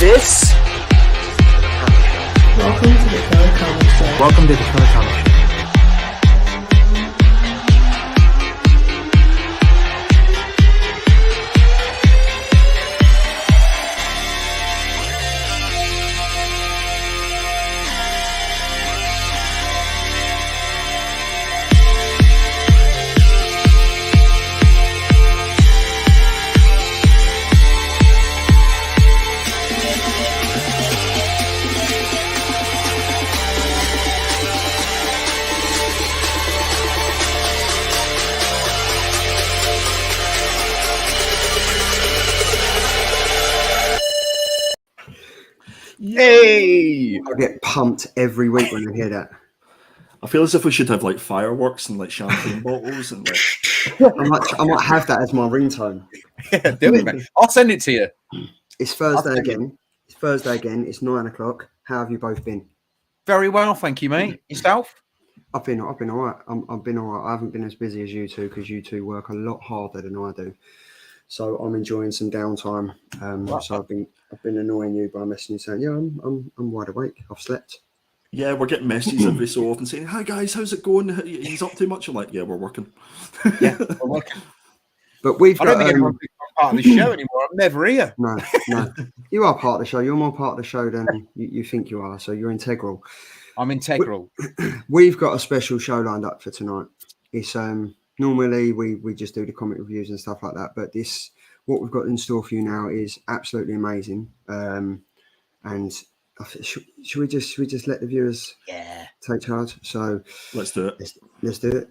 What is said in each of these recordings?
this? Welcome to the Killer Comic Show. Welcome to the Killer Comic Show. Hey! I get pumped every week when I hear that. I feel as if we should have like fireworks and like champagne bottles and like. I might have that as my ringtone. Yeah, do it, man. I'll send it to you. It's Thursday again. It's 9:00. How have you both been? Very well, thank you, mate. Yourself? I've been all right. I've been all right. I haven't been as busy as you two because you two work a lot harder than I do. So I'm enjoying some downtime. So I've been annoying you by messaging you saying, yeah, I'm wide awake. I've slept. Yeah, we're getting messages every so often saying, "Hi guys, how's it going? He's up too much." I'm like, "Yeah, we're working." Yeah, we're working. But we've I don't think anyone's part of the show anymore. I'm never here. No. You are part of the show. You're more part of the show than you think you are. So you're integral. I'm integral. We've got a special show lined up for tonight. It's normally we just do the comic reviews and stuff like that, but what we've got in store for you now is absolutely amazing. And should we just let the viewers take charge? So Let's do it. Let's do it.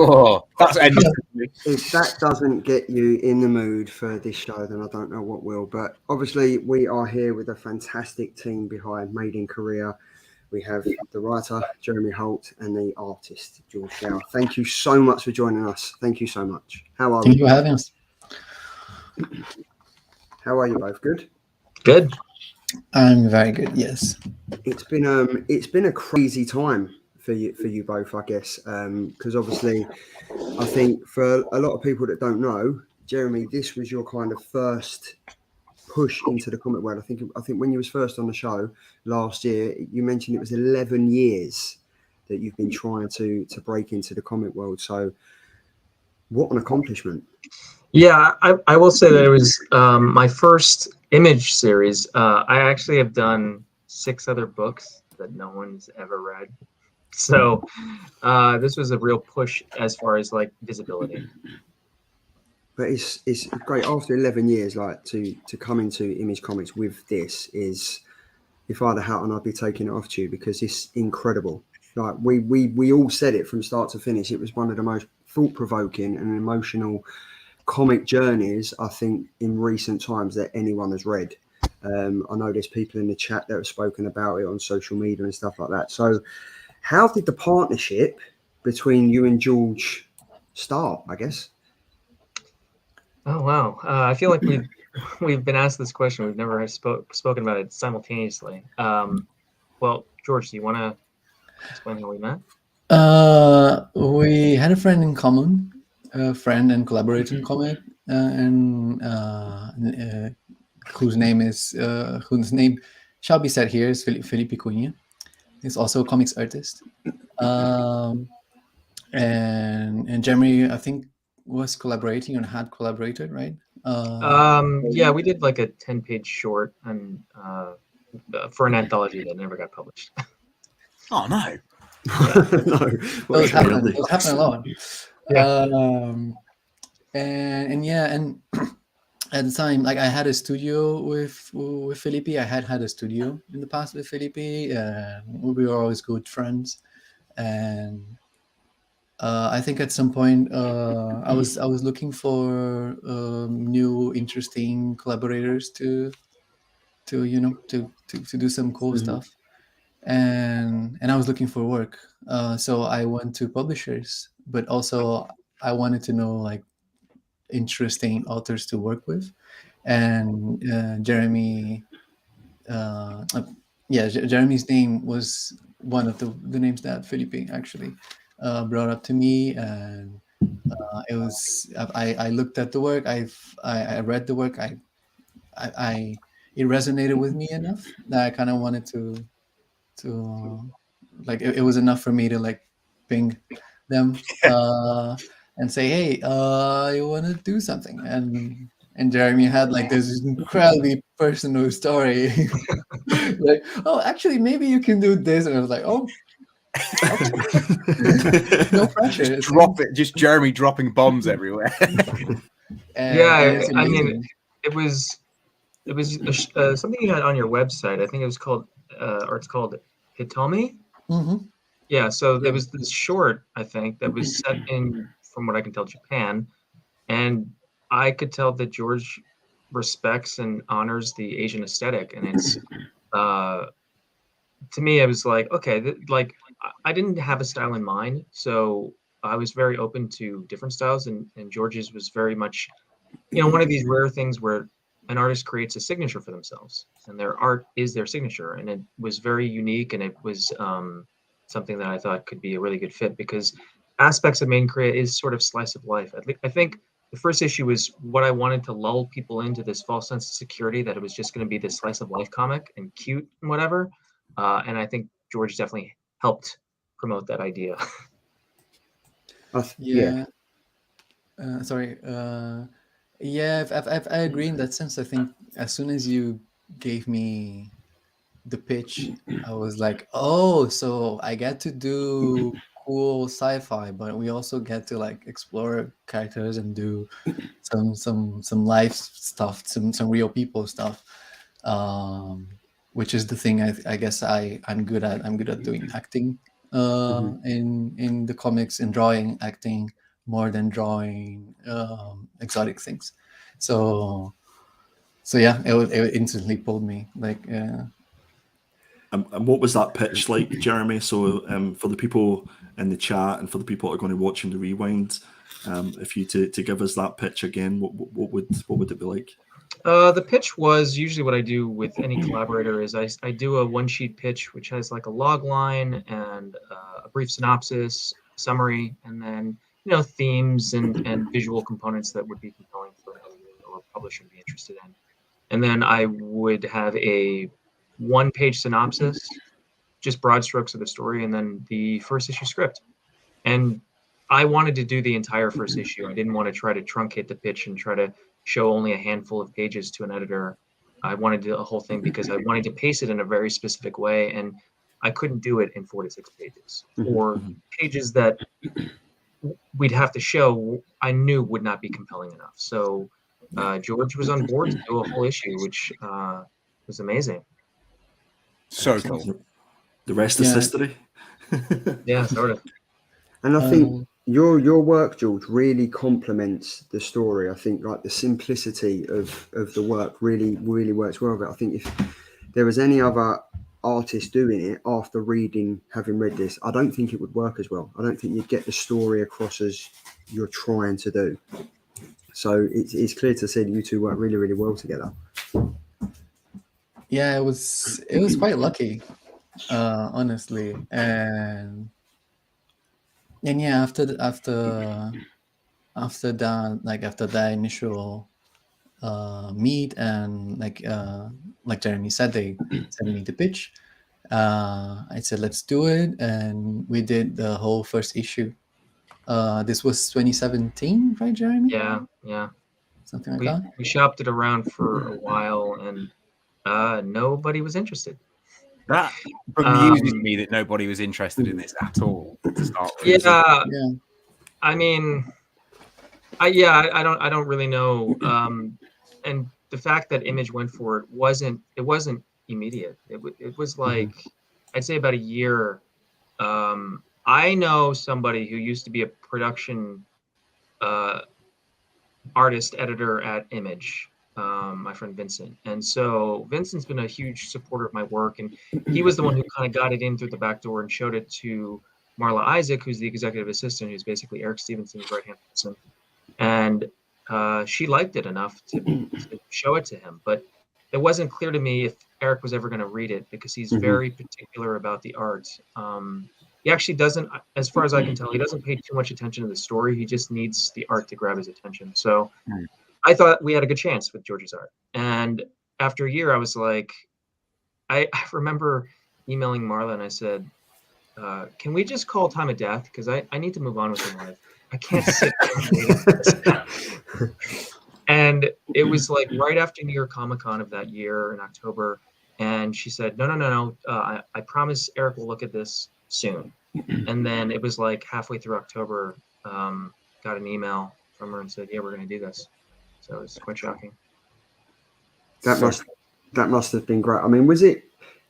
Oh, that's ending. If that doesn't get you in the mood for this show, then I don't know what will. But obviously, we are here with a fantastic team behind Made in Korea. We have the writer, Jeremy Holt, and the artist, George Schall. Thank you so much for joining us. Thank you so much. How are Thank you? you for having us. How are you both? Good? Good. I'm very good, yes. It's been a crazy time for you both, I guess, because obviously I think for a lot of people that don't know, Jeremy, this was your kind of first push into the comic world. I think when you was first on the show last year, you mentioned it was 11 years that you've been trying to break into the comic world. So what an accomplishment. Yeah, I will say that it was my first Image series. I actually have done 6 other books that no one's ever read. So this was a real push as far as like visibility. But it's great after 11 years, like to come into Image Comics with this is, if I had a hat on, I'd be taking it off to you because it's incredible. Like we all said it from start to finish. It was one of the most thought-provoking and emotional comic journeys I think in recent times that anyone has read. I know there's people in the chat that have spoken about it on social media and stuff like that. So how did the partnership between you and George start, I guess? Oh wow! I feel like we've been asked this question. We've never spoken about it simultaneously. Well, George, do you want to explain how we met? We had a friend in common, a friend and collaborator in comic, whose name shall be said here is Felipe Cunha. He's also a comics artist. And Jeremy, I think, was collaborating and had collaborated, right? Yeah, we did like a 10-page short and for an anthology that never got published. Oh no. No. Those happen a lot. Yeah. and yeah, and at the time, like I had a studio with Felipe. I had a studio in the past with Felipe. We were always good friends, and I think at some point I was looking for new interesting collaborators to to do some cool stuff, and I was looking for work. So I went to publishers, but also I wanted to know like interesting authors to work with, and Jeremy, Jeremy's name was one of the names that Felipe actually brought up to me, and it was I looked at the work, I read the work, I it resonated with me enough that I kind of wanted to like it was enough for me to like ping them and say, hey, you want to do something, and Jeremy had like this incredibly personal story like, oh, actually maybe you can do this, and I was like, oh, no pressure. Just drop it. Just Jeremy dropping bombs everywhere. And it's I mean, amazing. it was something you had on your website. I think it was called or it's called Hitomi. Mhm. Yeah, so there Yeah. was this short, I think, that was set in, from what I can tell, Japan, and I could tell that George respects and honors the Asian aesthetic, and it's to me, I was like, okay, like I didn't have a style in mind, so I was very open to different styles, and George's was very much, one of these rare things where an artist creates a signature for themselves, and their art is their signature, and it was very unique, and it was something that I thought could be a really good fit because aspects of Main Korea is sort of slice of life. I think the first issue was what I wanted to lull people into this false sense of security that it was just going to be this slice of life comic and cute and whatever. And I think George definitely helped promote that idea. Yeah. Yeah. Sorry. Yeah, I agree in that sense. I think as soon as you gave me the pitch, I was like, oh, so I get to do cool sci-fi, but we also get to like explore characters and do some life stuff, some real people stuff, which is the thing I guess I'm good at. I'm good at doing acting in the comics and drawing acting more than drawing exotic things. So yeah, it instantly pulled me like. And what was that pitch like, Jeremy? So for the people in the chat and for the people that are going to watch in the rewind, if you to give us that pitch again, what would it be like? The pitch was usually what I do with any collaborator is I do a one-sheet pitch, which has like a log line and a brief synopsis, summary, and then themes and visual components that would be compelling for an editor or publisher to be interested in. And then I would have a one-page synopsis, just broad strokes of the story, and then the first issue script. And I wanted to do the entire first issue. I didn't want to try to truncate the pitch and try to show only a handful of pages to an editor. I wanted to do the whole thing because I wanted to pace it in a very specific way, and I couldn't do it in 4 to 6 pages or pages that we'd have to show I knew would not be compelling enough. So George was on board to do a whole issue, which was amazing. So cool. The rest is Yeah. history. Yeah, sort of. And I think your work, George, really complements the story. I think like the simplicity of the work really works well with it. I think if there was any other artist doing it after having read this, I don't think it would work as well. I don't think you'd get the story across as you're trying to do. So it's clear to see that you two work really well together. Yeah, it was quite lucky, honestly, and yeah, after that initial meet, and like Jeremy said, they sent me the pitch. I said let's do it, and we did the whole first issue. This was 2017, right, Jeremy? Yeah. Something like that. We shopped it around for a while, and nobody was interested. That bemuses me that nobody was interested in this at all to start with. Yeah, Yeah. I mean, I don't really know. And the fact that Image went for it wasn't immediate. It was like I'd say about a year. I know somebody who used to be a production artist editor at Image, my friend Vincent. And so Vincent's been a huge supporter of my work, and he was the one who kind of got it in through the back door and showed it to Marla Isaac, who's the executive assistant, who's basically Eric Stevenson's right-hand person. And she liked it enough to show it to him. But it wasn't clear to me if Eric was ever going to read it, because he's very particular about the art. He actually doesn't, as far as I can tell, he doesn't pay too much attention to the story. He just needs the art to grab his attention. So I thought we had a good chance with George's art. And after a year, I was like, I remember emailing Marla and I said, can we just call Time of Death? Because I need to move on with my life. I can't sit there. And it was like right after New York Comic Con of that year in October. And she said, no. I promise Eric will look at this soon. And then it was like halfway through October, got an email from her and said, yeah, we're going to do this. So it's quite shocking. That must have been great. I mean,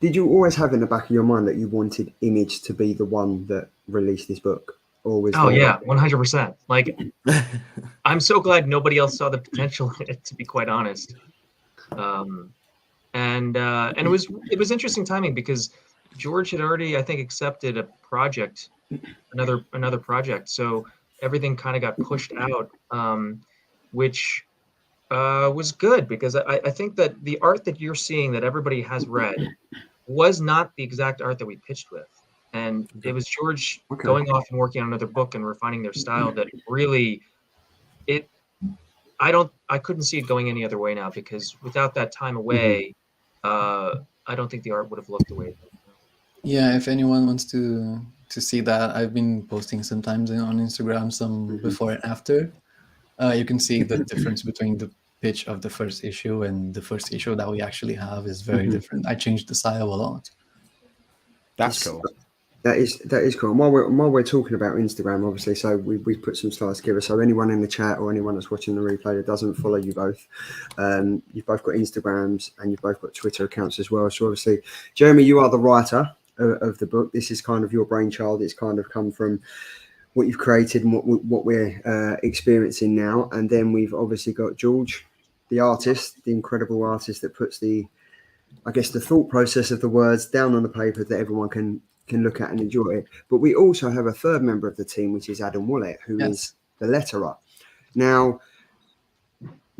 did you always have in the back of your mind that you wanted Image to be the one that released this book? Or was yeah, 100%. Like, I'm so glad nobody else saw the potential in it, to be quite honest. And it was interesting timing, because George had already, I think, accepted a project, another project. So everything kind of got pushed out, which was good, because I think that the art that you're seeing that everybody has read was not the exact art that we pitched with. And it was George going off and working on another book and refining their style that really, I couldn't see it going any other way now, because without that time away, I don't think the art would have looked the way it did. Yeah, if anyone wants to see that, I've been posting sometimes on Instagram some before and after. You can see the difference between the pitch of the first issue and the first issue that we actually have is very different. I changed the style a lot. That's cool. That is cool. And while we're talking about Instagram, obviously, so we put some styles together. So anyone in the chat or anyone that's watching the replay that doesn't follow you both, you've both got Instagrams and you've both got Twitter accounts as well. So obviously, Jeremy, you are the writer of the book. This is kind of your brainchild. It's kind of come from what you've created and what we're experiencing now. And then we've obviously got George, the artist, the incredible artist that puts the thought process of the words down on the paper that everyone can look at and enjoy it. But we also have a third member of the team, which is Adam Willett, who is the letterer. Now,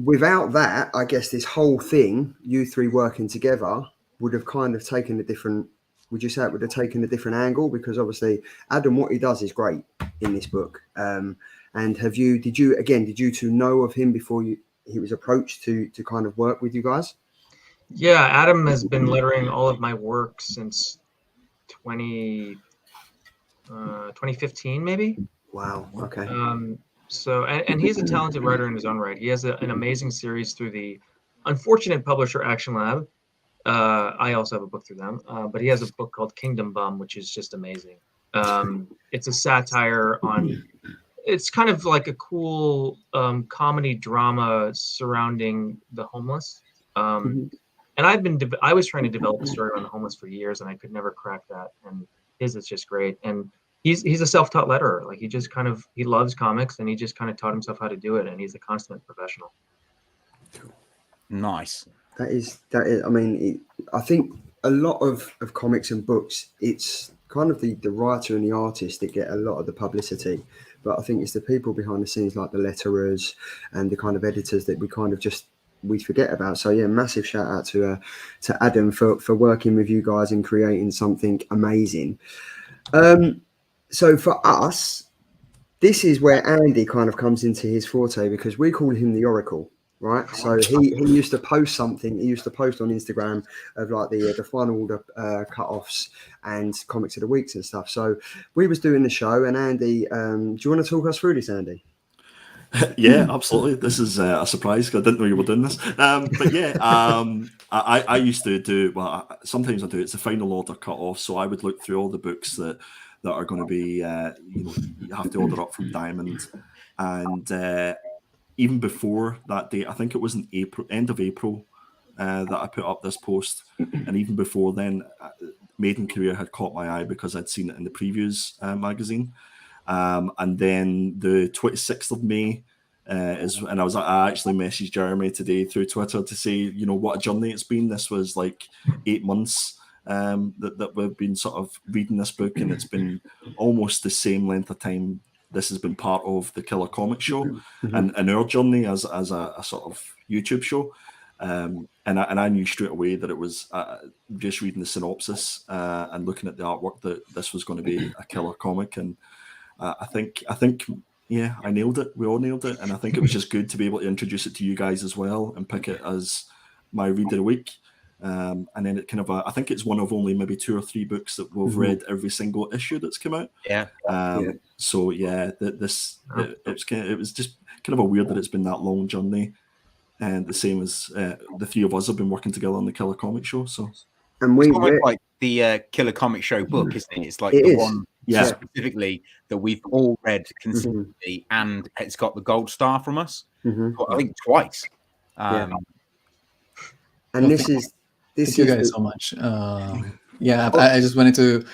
without that, I guess this whole thing, you three working together, would have kind of taken a different, would you say it would have taken a different angle? Because obviously, Adam, what he does is great in this book. And did you two know of him before he was approached to kind of work with you guys? Yeah, Adam has been lettering all of my work since 2015, maybe. Wow. Okay. So he's a talented writer in his own right. He has an amazing series through the unfortunate publisher Action Lab. I also have a book through them, but he has a book called Kingdom Bum, which is just amazing. It's a satire on. It's kind of like a cool comedy drama surrounding the homeless. And I was trying to develop a story around the homeless for years, and I could never crack that. And his is just great. And he's a self-taught letterer. Like he loves comics, and he just kind of taught himself how to do it. And he's a consummate professional. Nice. That is. I mean, I think a lot of comics and books, it's kind of the writer and the artist that get a lot of the publicity. But I think it's the people behind the scenes, like the letterers and the kind of editors, that we forget about. So yeah, massive shout out to Adam for working with you guys and creating something amazing. So for us, this is where Andy kind of comes into his forte, because we call him the Oracle, right? So he used to post something. He used to post on Instagram of like the final order cut-offs and comics of the weeks and stuff. So we was doing the show, and Andy, do you want to talk us through this, Andy? Yeah, absolutely. This is a surprise, because I didn't know you were doing this. But yeah, I used to do, sometimes I do, it's the final order cut off. So I would look through all the books that are going to be, you have to order up from Diamond. And even before that date, I think it was in April, end of April, that I put up this post, and even before then, Maiden Career had caught my eye because I'd seen it in the previews magazine. And then the 26th of May and I actually messaged Jeremy today through Twitter to say, you know, what a journey it's been. This was like 8 months that we've been sort of reading this book, and it's been almost the same length of time this has been part of the Killer Comic Show and our journey as a sort of YouTube show. And I knew straight away that it was just reading the synopsis and looking at the artwork that this was going to be a killer comic. And I think, yeah, I nailed it. We all nailed it. And I think it was just good to be able to introduce it to you guys as well and pick it as my read of the week. And then it kind of, I think it's one of only maybe 2 or 3 books that we've read every single issue that's come out. Yeah. So yeah, it was just kind of a weird that it's been that long journey. And the same as the 3 of us have been working together on the Killer Comic Show. So, and it's almost like the Killer Comic Show book, isn't it? It's like one specifically that we've all read consistently, and it's got the gold star from us. I think twice. And this is thank you guys so much. I just wanted to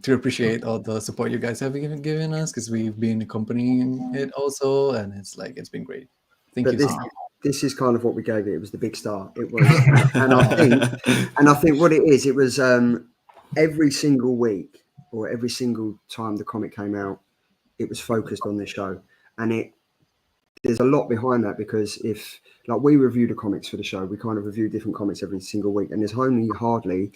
appreciate all the support you guys have given us, because we've been accompanying it also, and it's been great. Thank you. This is kind of what we gave it. It was the big star. It was, and I think what it is, it was every single week or every single time the comic came out, it was focused on this show, and there's a lot behind that, because if like we review the comics for the show, we kind of review different comics every single week, and there's only hardly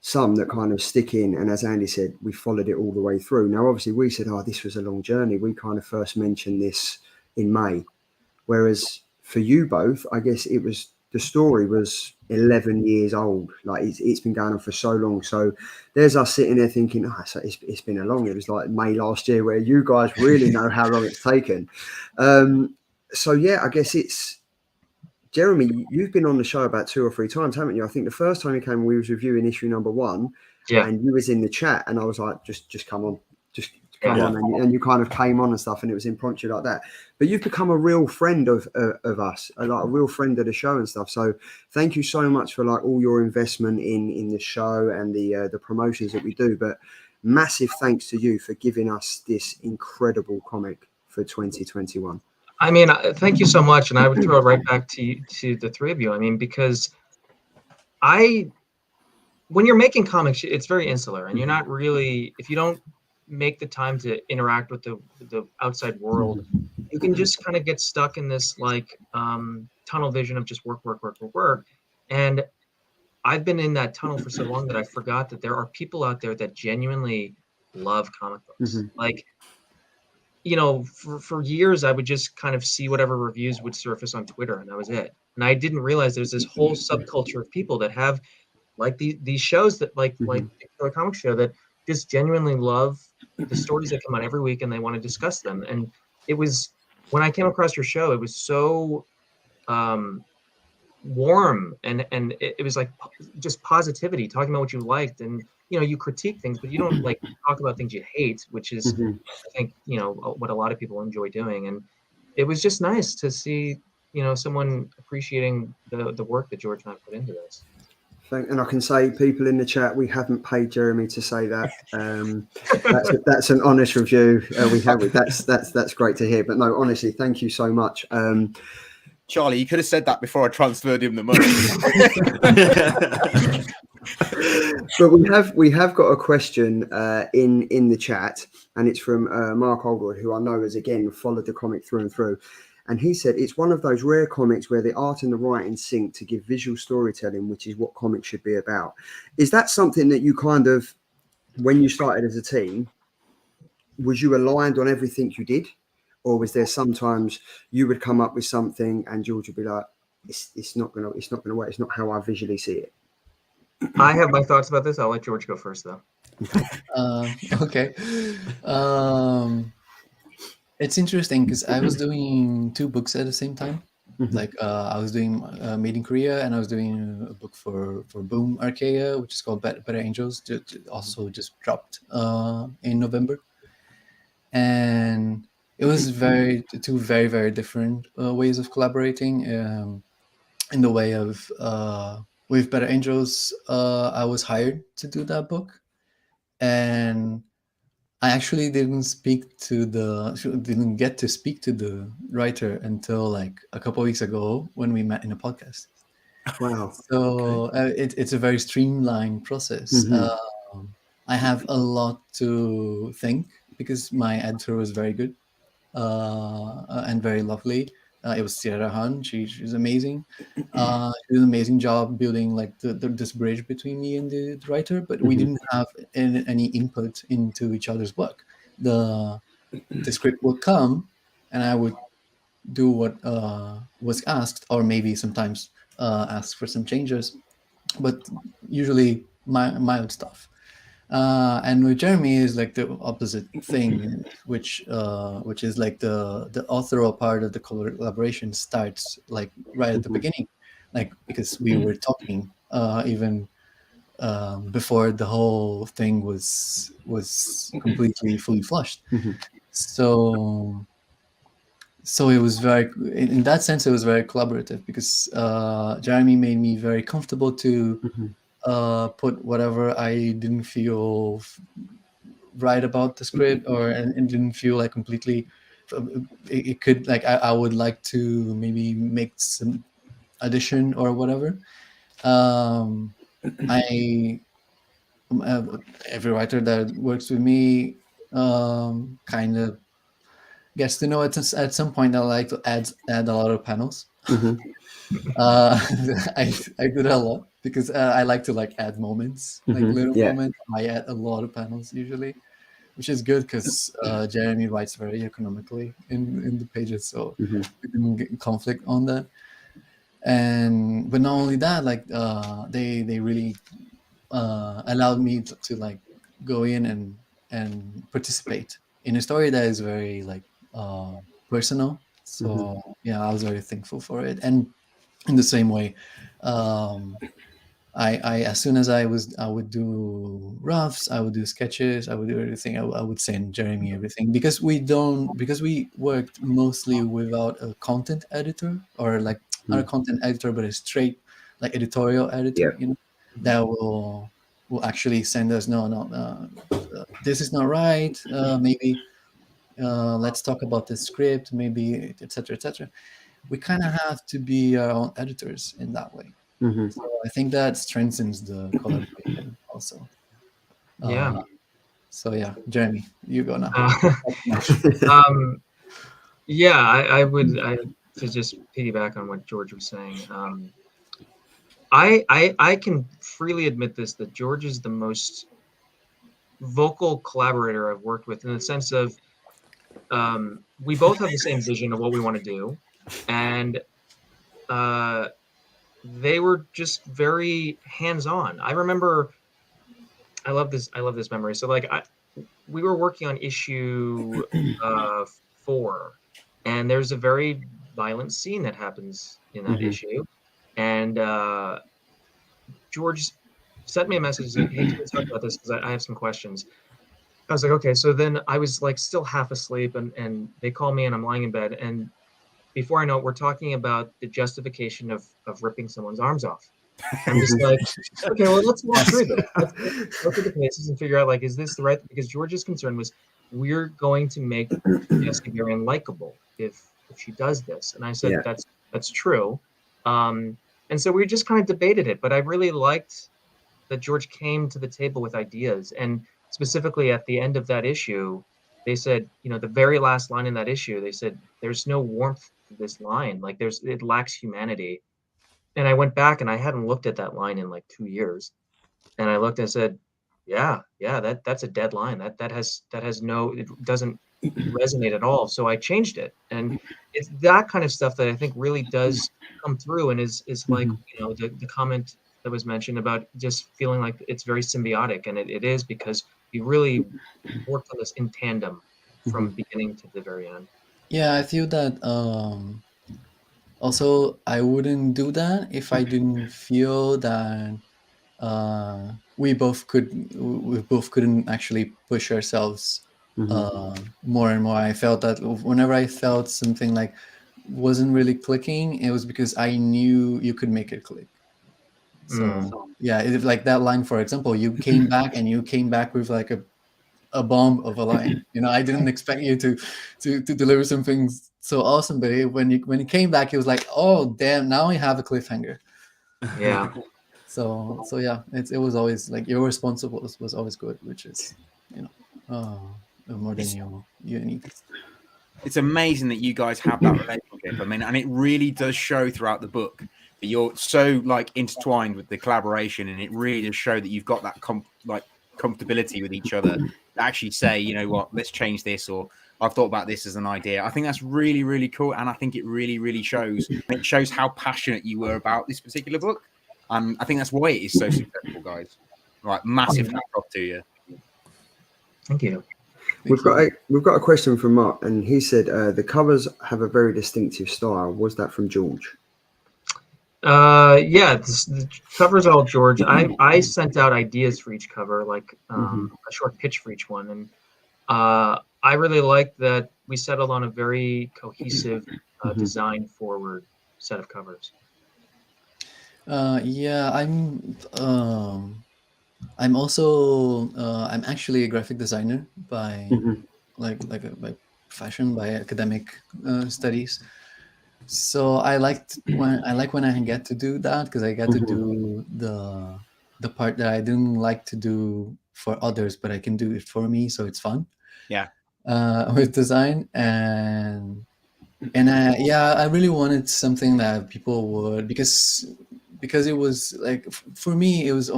some that kind of stick in. And as Andy said, we followed it all the way through. Now, obviously, we said, this was a long journey. We kind of first mentioned this in May. Whereas for you both, I guess the story was 11 years old. Like it's been going on for so long. So there's us sitting there thinking, so it's been a long. It was like May last year, where you guys really know how long it's taken. So yeah, I guess it's Jeremy. You've been on the show about 2 or 3 times, haven't you? I think the first time you came, we was reviewing issue number 1, and you was in the chat, and I was like, just come on, just come on, and you kind of came on and stuff, and it was impromptu like that. But you've become a real friend of us, like a real friend of the show and stuff. So thank you so much for like all your investment in the show and the promotions that we do. But massive thanks to you for giving us this incredible comic for 2021. I mean, thank you so much, and I would throw it right back to the 3 of you. I mean, because when you're making comics, it's very insular, and you're not really, if you don't make the time to interact with the outside world, you can just kind of get stuck in this like tunnel vision of just work. And I've been in that tunnel for so long that I forgot that there are people out there that genuinely love comic books. Like, you know, for years I would just kind of see whatever reviews would surface on Twitter, and that was it. And I didn't realize there's this whole subculture of people that have like these shows that like the Killer Comic Show, that just genuinely love the stories that come out every week, and they want to discuss them. And it was, when I came across your show, it was so warm, and it was like just positivity, talking about what you liked, and you know, you critique things, but you don't like talk about things you hate, which is I think, you know, what a lot of people enjoy doing. And it was just nice to see, you know, someone appreciating the work that George and I put into this. And I can say, people in the chat, we haven't paid Jeremy to say that. That's an honest review. That's great to hear. But no, honestly, thank you so much. Charlie, you could have said that before I transferred him the money. But we have got a question in the chat, and it's from Mark Oldroyd, who I know has again followed the comic through and through. And he said it's one of those rare comics where the art and the writing sync to give visual storytelling, which is what comics should be about. Is that something that you kind of, when you started as a team, was you aligned on everything you did? Or was there sometimes you would come up with something and George would be like, it's not gonna work. It's not how I visually see it. I have my thoughts about this. I'll let George go first, though. Okay. It's interesting because I was doing 2 books at the same time. Like I was doing Made in Korea, and I was doing a book for Boom Archaea, which is called Better Angels. Also just dropped in November. And it was two very very different ways of collaborating. In the way of with Better Angels, I was hired to do that book, and I actually didn't get to speak to the writer until like a couple of weeks ago when we met in a podcast. Wow. So it's a very streamlined process. I have a lot to thank because my editor was very good and very lovely. It was Sierra Han. She's amazing. She did an amazing job building like this bridge between me and the writer. But we didn't have any input into each other's work. The script would come, and I would do what was asked, or maybe sometimes ask for some changes, but usually my own stuff. And with Jeremy is like the opposite thing, which is like the authorial part of the collaboration starts like right at the beginning, like because we were talking even before the whole thing was completely fully flushed. So it was very, in that sense, it was very collaborative because Jeremy made me very comfortable to put whatever I didn't feel right about the script, or and didn't feel like completely. It could like I would like to maybe make some addition or whatever. I every writer that works with me kind of gets to know at some point I like to add a lot of panels. uh, I do that a lot because I like to like add moments, like little moments. I add a lot of panels usually, which is good because Jeremy writes very economically in the pages, so we didn't get in conflict on that. And but not only that, like they really allowed me to like go in and participate in a story that is very like personal. So yeah, I was very thankful for it. And in the same way, um, I as soon as I would do roughs, I would do sketches, I would do everything. I would send Jeremy everything because we worked mostly without a content editor, or like not a content editor, but a straight like editorial editor. You know, that will actually send us this is not right. Maybe let's talk about the script, maybe etc. etc. We kind of have to be our own editors in that way. So I think that strengthens the collaboration also. Yeah. So yeah, Jeremy, you go now. Yeah, I would to just piggyback on what George was saying. I can freely admit this, that George is the most vocal collaborator I've worked with, in the sense of we both have the same vision of what we want to do, and they were just very hands-on. I remember, I love this memory. So like we were working on issue 4, and there's a very violent scene that happens in that issue, and George sent me a message like, "Hey, can we talk about this? Because I have some questions." I was like, "Okay." So then I was like still half asleep, and they call me, and I'm lying in bed, and before I know it, we're talking about the justification of ripping someone's arms off. I'm just like, okay, well, let's walk through this. Let's go through the cases and figure out, like, is this the right? Because George's concern was, we're going to make Jessica very unlikable if she does this. And I said, that's true. And so we just kind of debated it. But I really liked that George came to the table with ideas. And specifically at the end of that issue, they said, the very last line in that issue, they said, there's no warmth to this line. Like it lacks humanity. And I went back and I hadn't looked at that line in like 2 years. And I looked and said, yeah, that's a dead line. It doesn't resonate at all. So I changed it. And it's that kind of stuff that I think really does come through, and is like, the comment that was mentioned about just feeling like it's very symbiotic. And it is, because we really worked on this in tandem from beginning to the very end. Yeah, I feel that also I wouldn't do that if I didn't feel that we both couldn't actually push ourselves more and more. I felt that whenever I felt something like wasn't really clicking, it was because I knew you could make it click. So yeah, like that line, for example, you came back with like a bomb of a line. I didn't expect you to deliver something so awesome, but when you came back, it was like, oh damn, now we have a cliffhanger. Yeah. So yeah, it was always like your response was always good, which is more than you need. It's amazing that you guys have that relationship. I mean, and it really does show throughout the book that you're so like intertwined with the collaboration, and it really does show that you've got that comfortability with each other to actually say, you know what, let's change this, or I've thought about this as an idea. I think that's really, really cool, and I think it really, really shows. It shows how passionate you were about this particular book. I think that's why it is so successful, guys. Right, massive hat off to you. Thank you. We've got a question from Mark, and he said the covers have a very distinctive style. Was that from George? Yeah, the cover's all George. I sent out ideas for each cover, like a short pitch for each one, and I really like that we settled on a very cohesive, design-forward set of covers. Yeah, I'm also I'm actually a graphic designer by by profession, by academic studies. So I like when I get to do that, because I get to do the part that I didn't like to do for others, but I can do it for me, so it's fun. Yeah. With design, and I really wanted something that people would, because it was like, for me, it was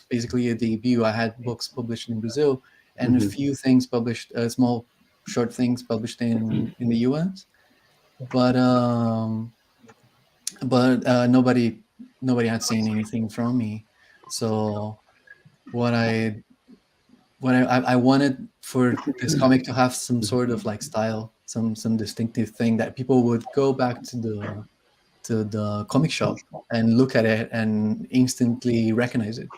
basically a debut. I had books published in Brazil and a few things published, small short things published in the US, but nobody had seen anything from me. So what I wanted for this comic to have some sort of like style, some distinctive thing that people would go back to the comic shop and look at it and instantly recognize it.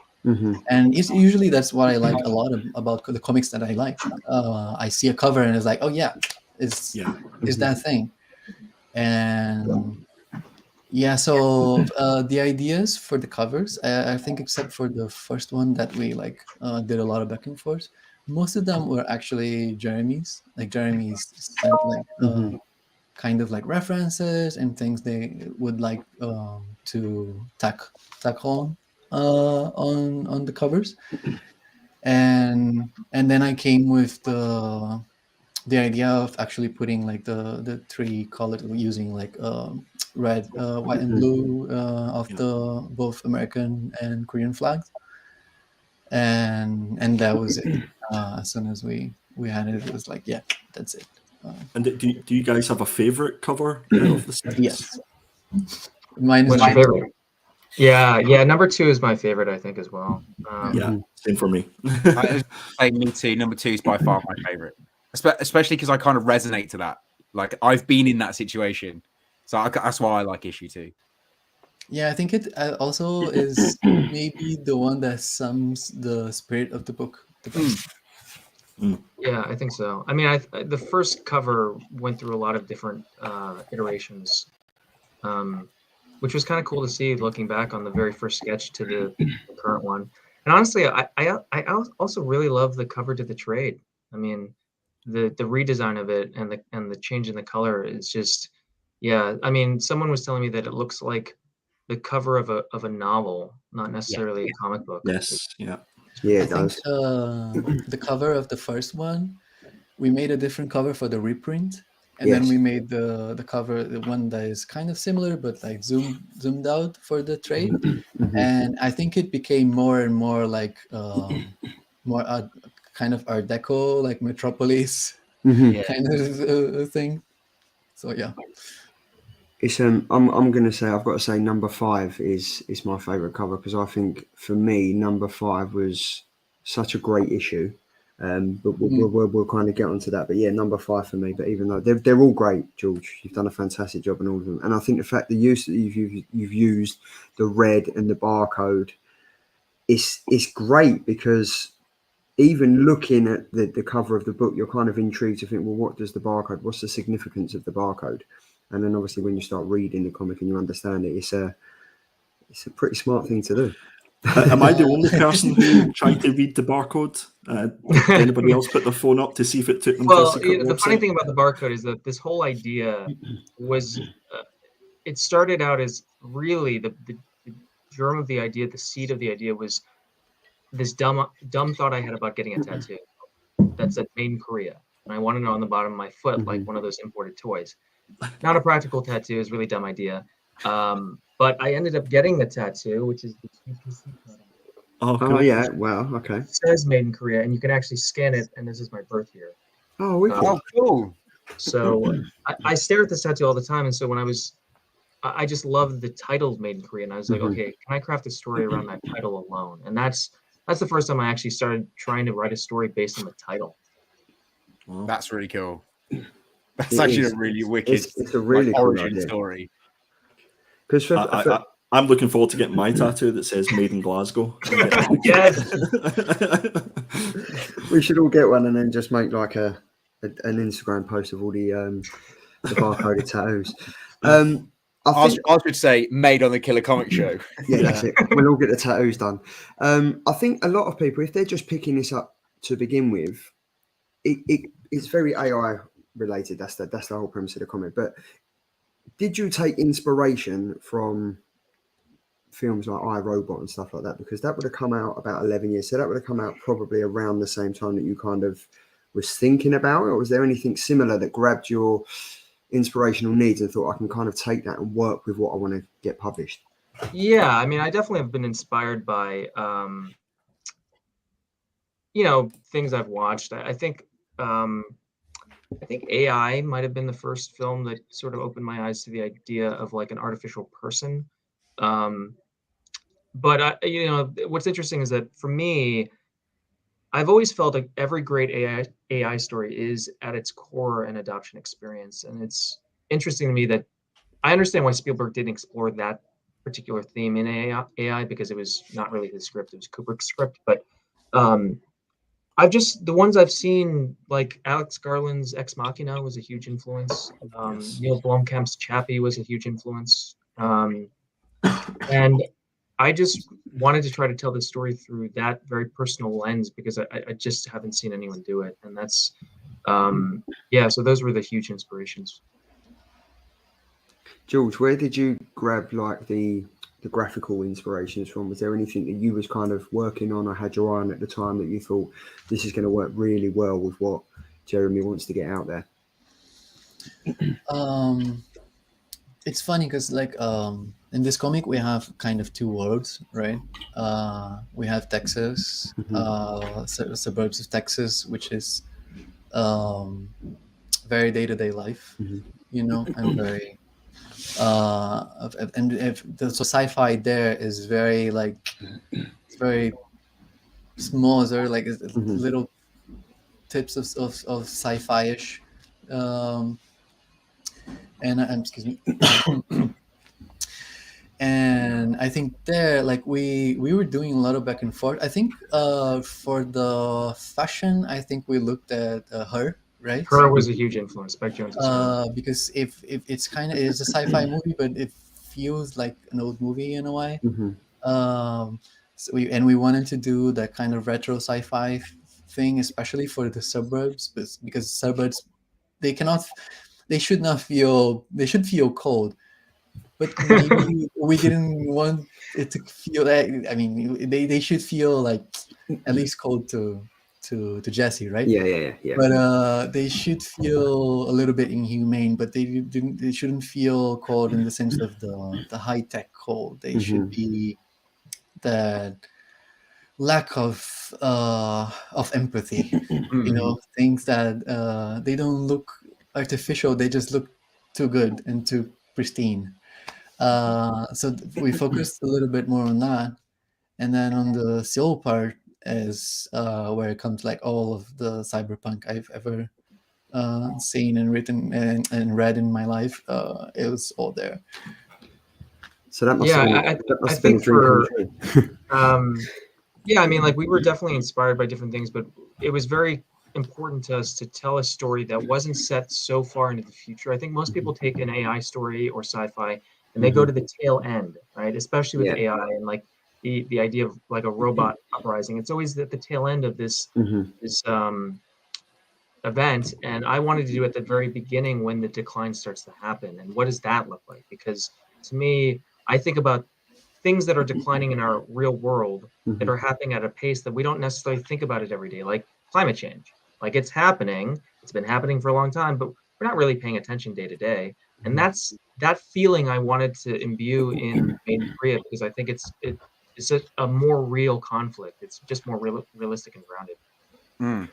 And usually that's what I like a lot about the comics that I like. I see a cover and it's like, oh yeah, it's that thing. And yeah, so the ideas for the covers, I think, except for the first one that we did a lot of back and forth, most of them were actually Jeremy's. Like Jeremy's sent kind of like references and things they would like to tack on the covers, and then I came with the idea of actually putting like the three colors, using like red, white, and blue of the both American and Korean flags, and that was it. As soon as we had it, it was like, yeah, that's it. And do you guys have a favorite cover of the six? Yes. Mine is What's your favorite? Yeah. Number 2 is my favorite, I think, as well. Yeah, same for me. Me too. Number 2 is by far my favorite, especially because I kind of resonate to that. Like, I've been in that situation, so that's why I like issue 2. Yeah, I think it also is maybe the one that sums the spirit of the book the best. Yeah, I think so. I mean, the first cover went through a lot of different iterations, which was kind of cool to see looking back on the very first sketch to the current one. And honestly, I also really love the cover to the trade. I mean, the redesign of it and the change in the color is just, yeah. I mean, someone was telling me that it looks like the cover of a novel, not necessarily a comic book. Yes, yeah. Yeah, I think the cover of the first one, we made a different cover for the reprint, and then we made the cover, the one that is kind of similar but like zoomed out for the trade. And I think it became more and more like more kind of Art Deco, like Metropolis kind of thing. So yeah. It's I'm gonna say, I've got to say, number 5 is my favorite cover, because I think for me number 5 was such a great issue. But we'll kind of get onto that. But yeah, number 5 for me. But even though they're all great, George, you've done a fantastic job on all of them. And I think the fact the use that you've used the red and the barcode is great, because even looking at the cover of the book, you're kind of intrigued to think, well, what does the barcode? What's the significance of the barcode? And then obviously when you start reading the comic and you understand it, it's a pretty smart thing to do. Am I the only person who tried to read the barcode? Did anybody else put their phone up to see if it took them to a Well, secret the funny website? thing about the barcode is that this whole idea was, it started out as really the germ of the idea, the seed of the idea was this dumb thought I had about getting a tattoo that said made in Korea. And I wanted it on the bottom of my foot, like one of those imported toys. Not a practical tattoo, is a really dumb idea. But I ended up getting the tattoo, which is the TPC code. Oh, cool. Oh yeah, wow, okay. It says made in Korea, and you can actually scan it, and this is my birth year. Oh, wicked. Oh, cool. So I stare at this tattoo all the time, and so when I just loved the title Made in Korea, and I was like, okay, can I craft a story around that title alone? And that's the first time I actually started trying to write a story based on the title. Wow. That's really cool. That's It actually is. a really wicked It's a really cool origin idea. story. Because I'm looking forward to getting my tattoo that says "Made in Glasgow." Yes. we should all get one and then just make like an Instagram post of all the barcoded tattoos. I should say made on the Killer Comic Show. Yeah, that's it. We'll all get the tattoos done. I think a lot of people, if they're just picking this up to begin with, it's very AI related. That's the whole premise of the comic. But did you take inspiration from films like I, Robot and stuff like that? Because that would have come out about 11 years. So that would have come out probably around the same time that you kind of was thinking about it. Or was there anything similar that grabbed your inspirational needs and thought I can kind of take that and work with what I want to get published? Yeah, I mean, I definitely have been inspired by, things I've watched. I think AI might have been the first film that sort of opened my eyes to the idea of like an artificial person. But what's interesting is that for me, I've always felt like every great AI story is at its core an adoption experience. And it's interesting to me that I understand why Spielberg didn't explore that particular theme in AI because it was not really his script, it was Kubrick's script. But the ones I've seen, like Alex Garland's Ex Machina was a huge influence. Yes. Neil Blomkamp's Chappie was a huge influence. And I just wanted to try to tell this story through that very personal lens because I just haven't seen anyone do it. And that's, so those were the huge inspirations. George, where did you grab like the graphical inspirations from? Was there anything that you was kind of working on or had your eye on at the time that you thought this is going to work really well with what Jeremy wants to get out there? It's funny because like in this comic we have kind of two worlds, right? We have Texas, suburbs of Texas, which is very day-to-day life, and very and if the sci-fi there is very like it's very small, there like little tips of sci-fi-ish, and excuse me. And I think there, like we were doing a lot of back and forth. I think for the fashion, I think we looked at Her, right? Her was a huge influence. Spike Jonze is Her. Because if it's kind of it's a sci-fi movie, but it feels like an old movie in a way. So we wanted to do that kind of retro sci-fi thing, especially for the suburbs, because suburbs they should feel cold. But maybe we didn't want it to feel that. I mean, they should feel like at least cold to Jesse, right? Yeah. But they should feel a little bit inhumane, but they shouldn't feel cold in the sense of the high tech cold. They should be that lack of empathy. Things that they don't look artificial. They just look too good and too pristine. So we focused a little bit more on that, and then on the Seoul part is where it comes like all of the cyberpunk I've ever seen and written and read in my life. It was all there. So that must I think for Yeah, I mean, like we were definitely inspired by different things, but it was very important to us to tell a story that wasn't set so far into the future. I think most people take an AI story or sci-fi and they go to the tail end, right? Especially with Yeah. AI and like the idea of like a robot uprising. It's always at the tail end of this event, and I wanted to do it at the very beginning when the decline starts to happen. And what does that look like? Because to me, I think about things that are declining in our real world that are happening at a pace that we don't necessarily think about it every day, like climate change. Like it's happening, it's been happening for a long time, but we're not really paying attention day to day. And that's that feeling I wanted to imbue in Made in Korea because I think it's a more real conflict. It's just more realistic and grounded. Mm.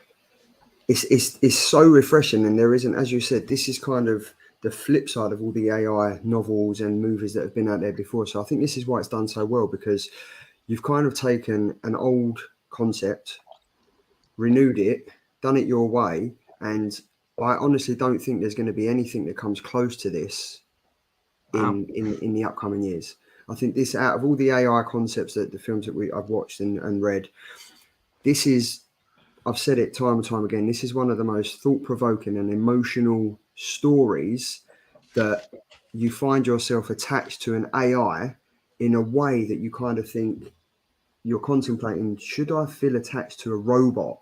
It's so refreshing, and there isn't, as you said, this is kind of the flip side of all the AI novels and movies that have been out there before. So I think this is why it's done so well, because you've kind of taken an old concept, renewed it, done it your way, and I honestly don't think there's going to be anything that comes close to this Wow. in the upcoming years. I think this, out of all the AI concepts that the films that I've watched and read, this is, I've said it time and time again, this is one of the most thought-provoking and emotional stories that you find yourself attached to an AI in a way that you kind of think you're contemplating, should I feel attached to a robot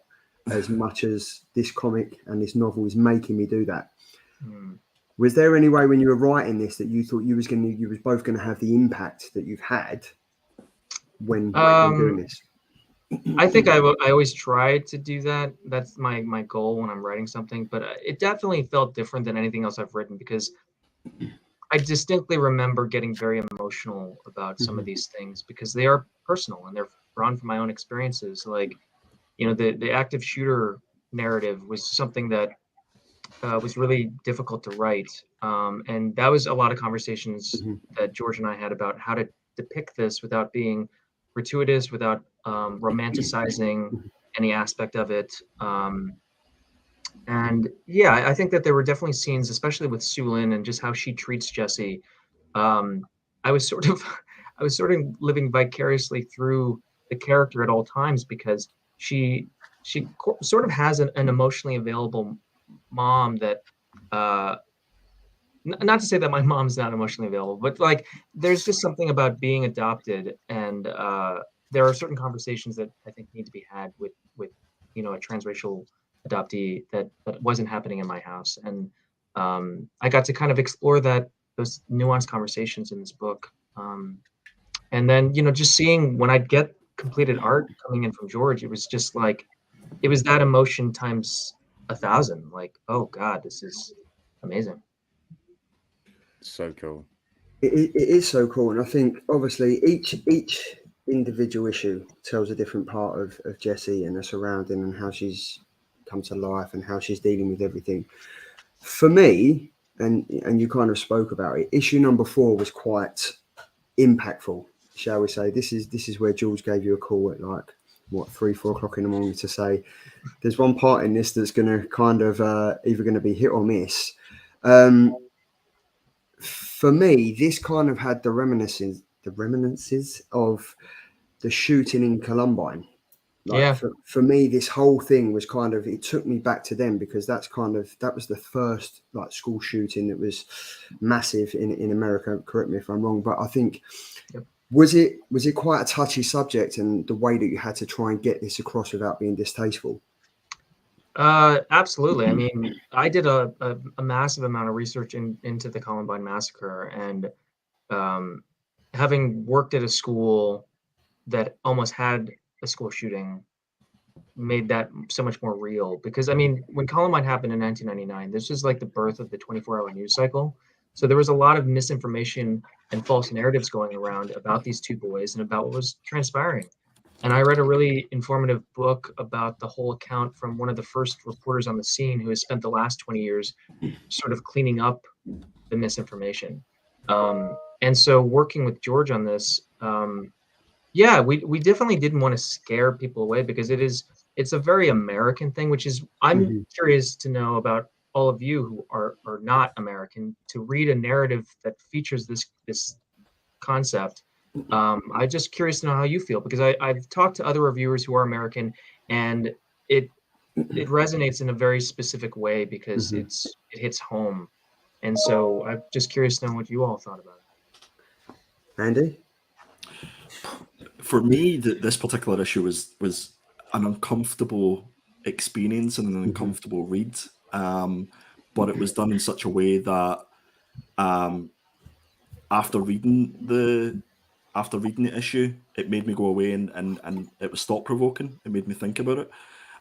as much as this comic and this novel is making me do that? Mm. Was there any way when you were writing this that you thought you was both going to have the impact that you've had when doing this? I think I always try to do that. That's my goal when I'm writing something. But it definitely felt different than anything else I've written because I distinctly remember getting very emotional about some of these things because they are personal and they're drawn from my own experiences. Like, you know, the active shooter narrative was something that was really difficult to write. And that was a lot of conversations that George and I had about how to depict this without being gratuitous, without romanticizing any aspect of it. And yeah, I think that there were definitely scenes, especially with Sulin and just how she treats Jesse. Um, I was sort of, I was sort of living vicariously through the character at all times because she sort of has an emotionally available mom that uh not to say that my mom's not emotionally available, but like there's just something about being adopted and there are certain conversations that I think need to be had with you know a transracial adoptee that wasn't happening in my house. And I got to kind of explore those nuanced conversations in this book. And then, you know, just seeing when I'd get completed art coming in from George, it was just like it was that emotion times 1,000. Like, oh God, this is amazing. So cool. It is so cool, and I think obviously each individual issue tells a different part of Jessie and her surrounding and how she's come to life and how she's dealing with everything. For me, and you kind of spoke about it, issue number 4 was quite impactful, shall we say. This is where Jules gave you a call at like what 3-4 o'clock in the morning to say there's one part in this that's going to kind of either going to be hit or miss. For me, this kind of had the reminiscences of the shooting in Columbine. Like Yeah. for me, this whole thing was kind of, it took me back to them because that was the first like school shooting that was massive in America. Correct me if I'm wrong, but I think Yep. was it quite a touchy subject and the way that you had to try and get this across without being distasteful? Absolutely. I mean, I did a massive amount of research into the Columbine massacre, and um, having worked at a school that almost had a school shooting made that so much more real. Because I mean, when Columbine happened in 1999, this was like the birth of the 24-hour news cycle. So there was a lot of misinformation and false narratives going around about these two boys and about what was transpiring. And I read a really informative book about the whole account from one of the first reporters on the scene who has spent the last 20 years sort of cleaning up the misinformation. And so working with George on this, yeah, we definitely didn't want to scare people away because it's a very American thing, which is I'm curious to know about all of you who are not American to read a narrative that features this concept I'm just curious to know how you feel, because I've talked to other reviewers who are American, and it resonates in a very specific way because Mhm. it hits home. And so I'm just curious to know what you all thought about it. Andy? For me, this particular issue was an uncomfortable experience and an uncomfortable read. But it was done in such a way that after reading the issue, it made me go away and it was thought provoking. It made me think about it.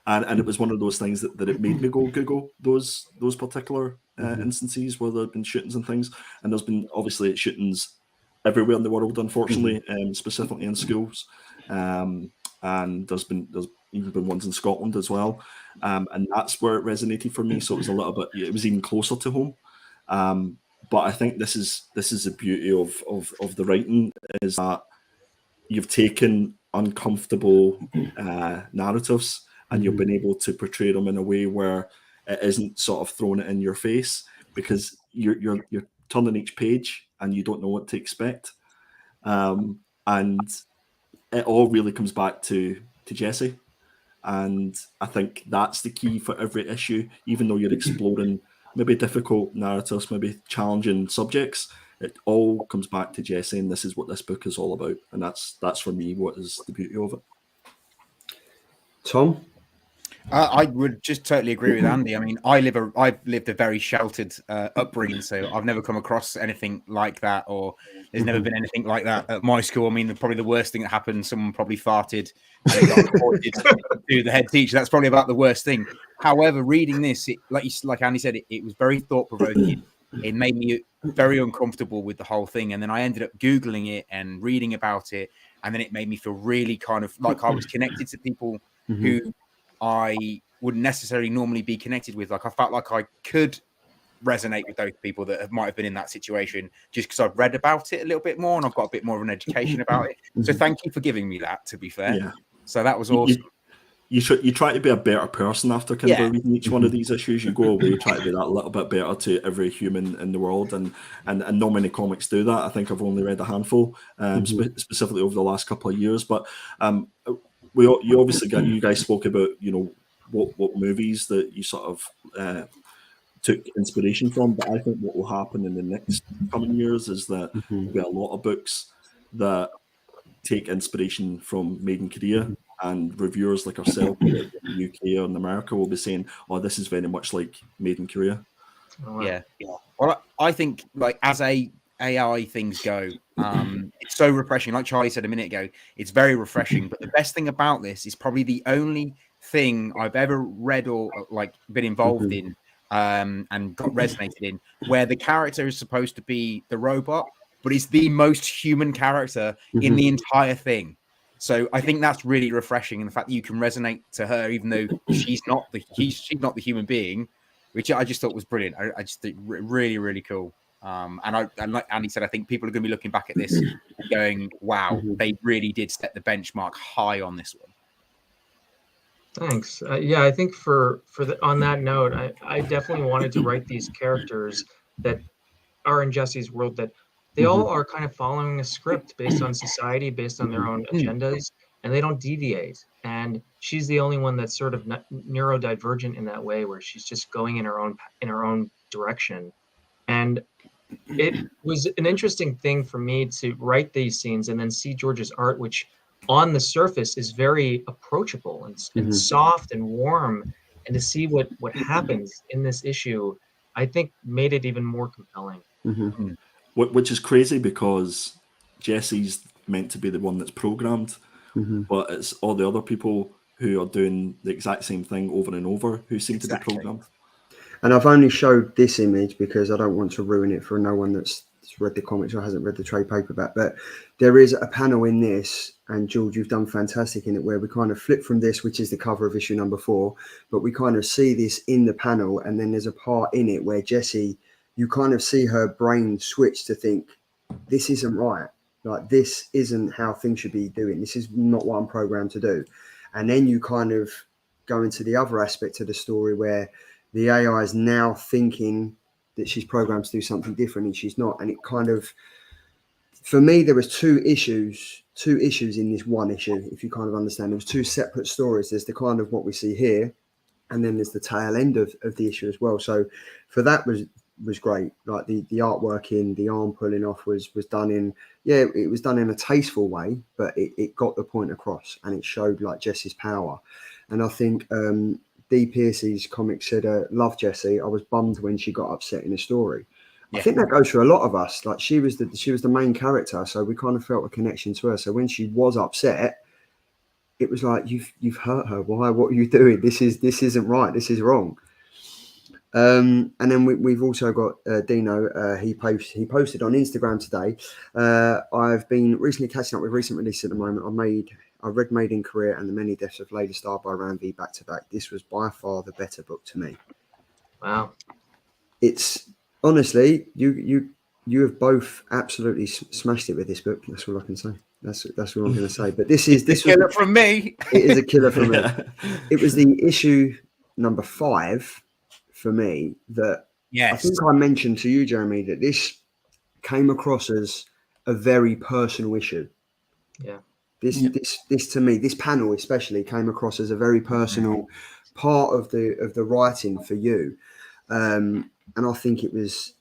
And it was one of those things that it made me go Google those particular instances where there have been shootings and things. And there's been obviously shootings everywhere in the world, unfortunately, specifically in schools. And there's even been ones in Scotland as well. And that's where it resonated for me. So it was a little bit, it was even closer to home. But I think this is the beauty of the writing, is that you've taken uncomfortable narratives and you've been able to portray them in a way where it isn't sort of throwing it in your face, because you're turning each page and you don't know what to expect. And it all really comes back to Jesse. And I think that's the key for every issue, even though you're exploring maybe difficult narratives, maybe challenging subjects. It all comes back to Jesse, and this is what this book is all about. And that's for me what is the beauty of it. Tom? I would just totally agree with Andy. I mean, I've lived a very sheltered upbringing, so I've never come across anything like that, or there's never been anything like that at my school. I mean, probably the worst thing that happened, someone probably farted and it got reported to the head teacher. That's probably about the worst thing. However, reading this, like Andy said, it was very thought-provoking. It made me very uncomfortable with the whole thing. And then I ended up Googling it and reading about it. And then it made me feel really kind of like I was connected to people who I wouldn't necessarily normally be connected with. Like I felt like I could resonate with those people that might have been in that situation, just because I've read about it a little bit more and I've got a bit more of an education about it. So thank you for giving me that, to be fair. Yeah. So that was awesome. You try to be a better person after kind of reading each one of these issues. You go away, try to be that little bit better to every human in the world, and not many comics do that. I think I've only read a handful, specifically over the last couple of years. But you obviously you guys spoke about what movies that you sort of took inspiration from. But I think what will happen in the next coming years is that there'll be a lot of books that take inspiration from Made in Korea. And reviewers like ourselves in the UK or in America will be saying, "Oh, this is very much like Made in Korea." Yeah. Well, I think like as AI things go, it's so refreshing. Like Charlie said a minute ago, it's very refreshing. But the best thing about this is probably the only thing I've ever read or like been involved in and got resonated in, where the character is supposed to be the robot, but it's the most human character in the entire thing. So I think that's really refreshing, and the fact that you can resonate to her, even though she's not the human being, which I just thought was brilliant. I just think really, really cool. And like Andy said, I think people are going to be looking back at this and going, "Wow, they really did set the benchmark high on this one." Thanks. Yeah, I think on that note, I definitely wanted to write these characters that are in Jesse's world, that they all are kind of following a script based on society, based on their own agendas, and they don't deviate. And she's the only one that's sort of neurodivergent in that way, where she's just going in her own direction. And it was an interesting thing for me to write these scenes and then see George's art, which on the surface is very approachable and soft and warm, and to see what happens in this issue, I think made it even more compelling. Which is crazy, because Jesse's meant to be the one that's programmed, but it's all the other people who are doing the exact same thing over and over who seem to be programmed. And I've only showed this image because I don't want to ruin it for no one that's read the comics or hasn't read the trade paperback. But there is a panel in this, and George, you've done fantastic in it, where we kind of flip from this, which is the cover of issue number 4, but we kind of see this in the panel, and then there's a part in it where Jessie, you kind of see her brain switch to think, this isn't right. Like, this isn't how things should be doing. This is not what I'm programmed to do. And then you kind of go into the other aspect of the story where the AI is now thinking that she's programmed to do something different and she's not. And it kind of, for me, there was two issues in this one issue. If you kind of understand, there was two separate stories. There's the kind of what we see here, and then there's the tail end of the issue as well. So for that was great. Like the artwork in the arm pulling off was done in, it was done in a tasteful way, but it got the point across, and it showed like Jessie's power. And I think Dee Piercy's comic said, "Love Jessie. I was bummed when she got upset in the story." Yeah. I think that goes for a lot of us. Like she was the main character, so we kind of felt a connection to her. So when she was upset, it was like, you've hurt her. Why? What are you doing? This isn't right. This is wrong. And then we've also got Dino. He posted on Instagram today. I've been recently catching up with recent releases at the moment. I read Made in Korea and The Many Deaths of Lady Star by Ram V back to back. This was by far the better book to me. Wow. It's honestly, you have both absolutely smashed it with this book. That's all I can say. That's all I'm going to say. But this was killer from me. It is a killer from me. It was the issue number 5 for me that I think I mentioned to you, Jeremy, that this came across as a very personal issue. Yeah. This to me, this panel especially came across as a very personal part of the writing for you. And I think it was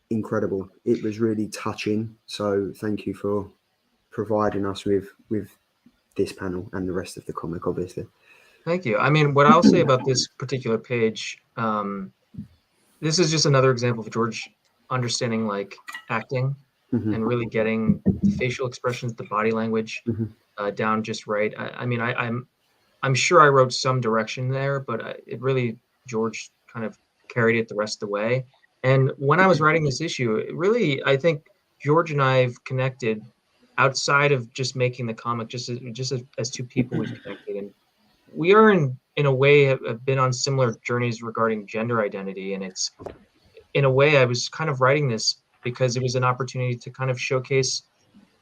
incredible. It was really touching. So thank you for providing us with this panel and the rest of the comic, obviously. Thank you. I mean, what I'll say about this particular page, this is just another example of George understanding like acting and really getting the facial expressions, the body language down just right. I mean, I'm sure I wrote some direction there, but it really, George kind of carried it the rest of the way. And when I was writing this issue, it really, I think George and I have connected outside of just making the comic, just as two people we've connected. And we are in a way have been on similar journeys regarding gender identity. And it's, in a way, I was kind of writing this because it was an opportunity to kind of showcase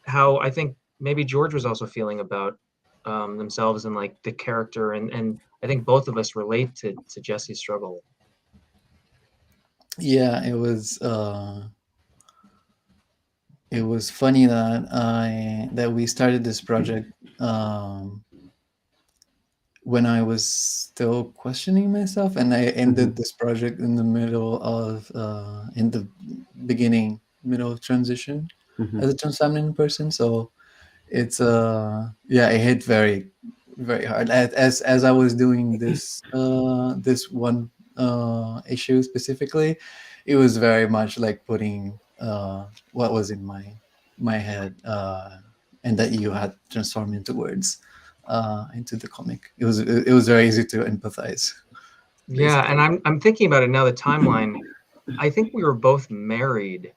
how I think maybe George was also feeling about themselves and like the character. And I think both of us relate to Jessie's struggle. Yeah, it was funny that we started this project when I was still questioning myself, and I ended this project in the middle of middle of transition as a trans feminine person. So it's it hit very, very hard as I was doing this this one issue specifically. It was very much like putting what was in my head and that you had transformed into words into the comic. It was very easy to empathize. Yeah, and I'm thinking about it now, the timeline. I think we were both married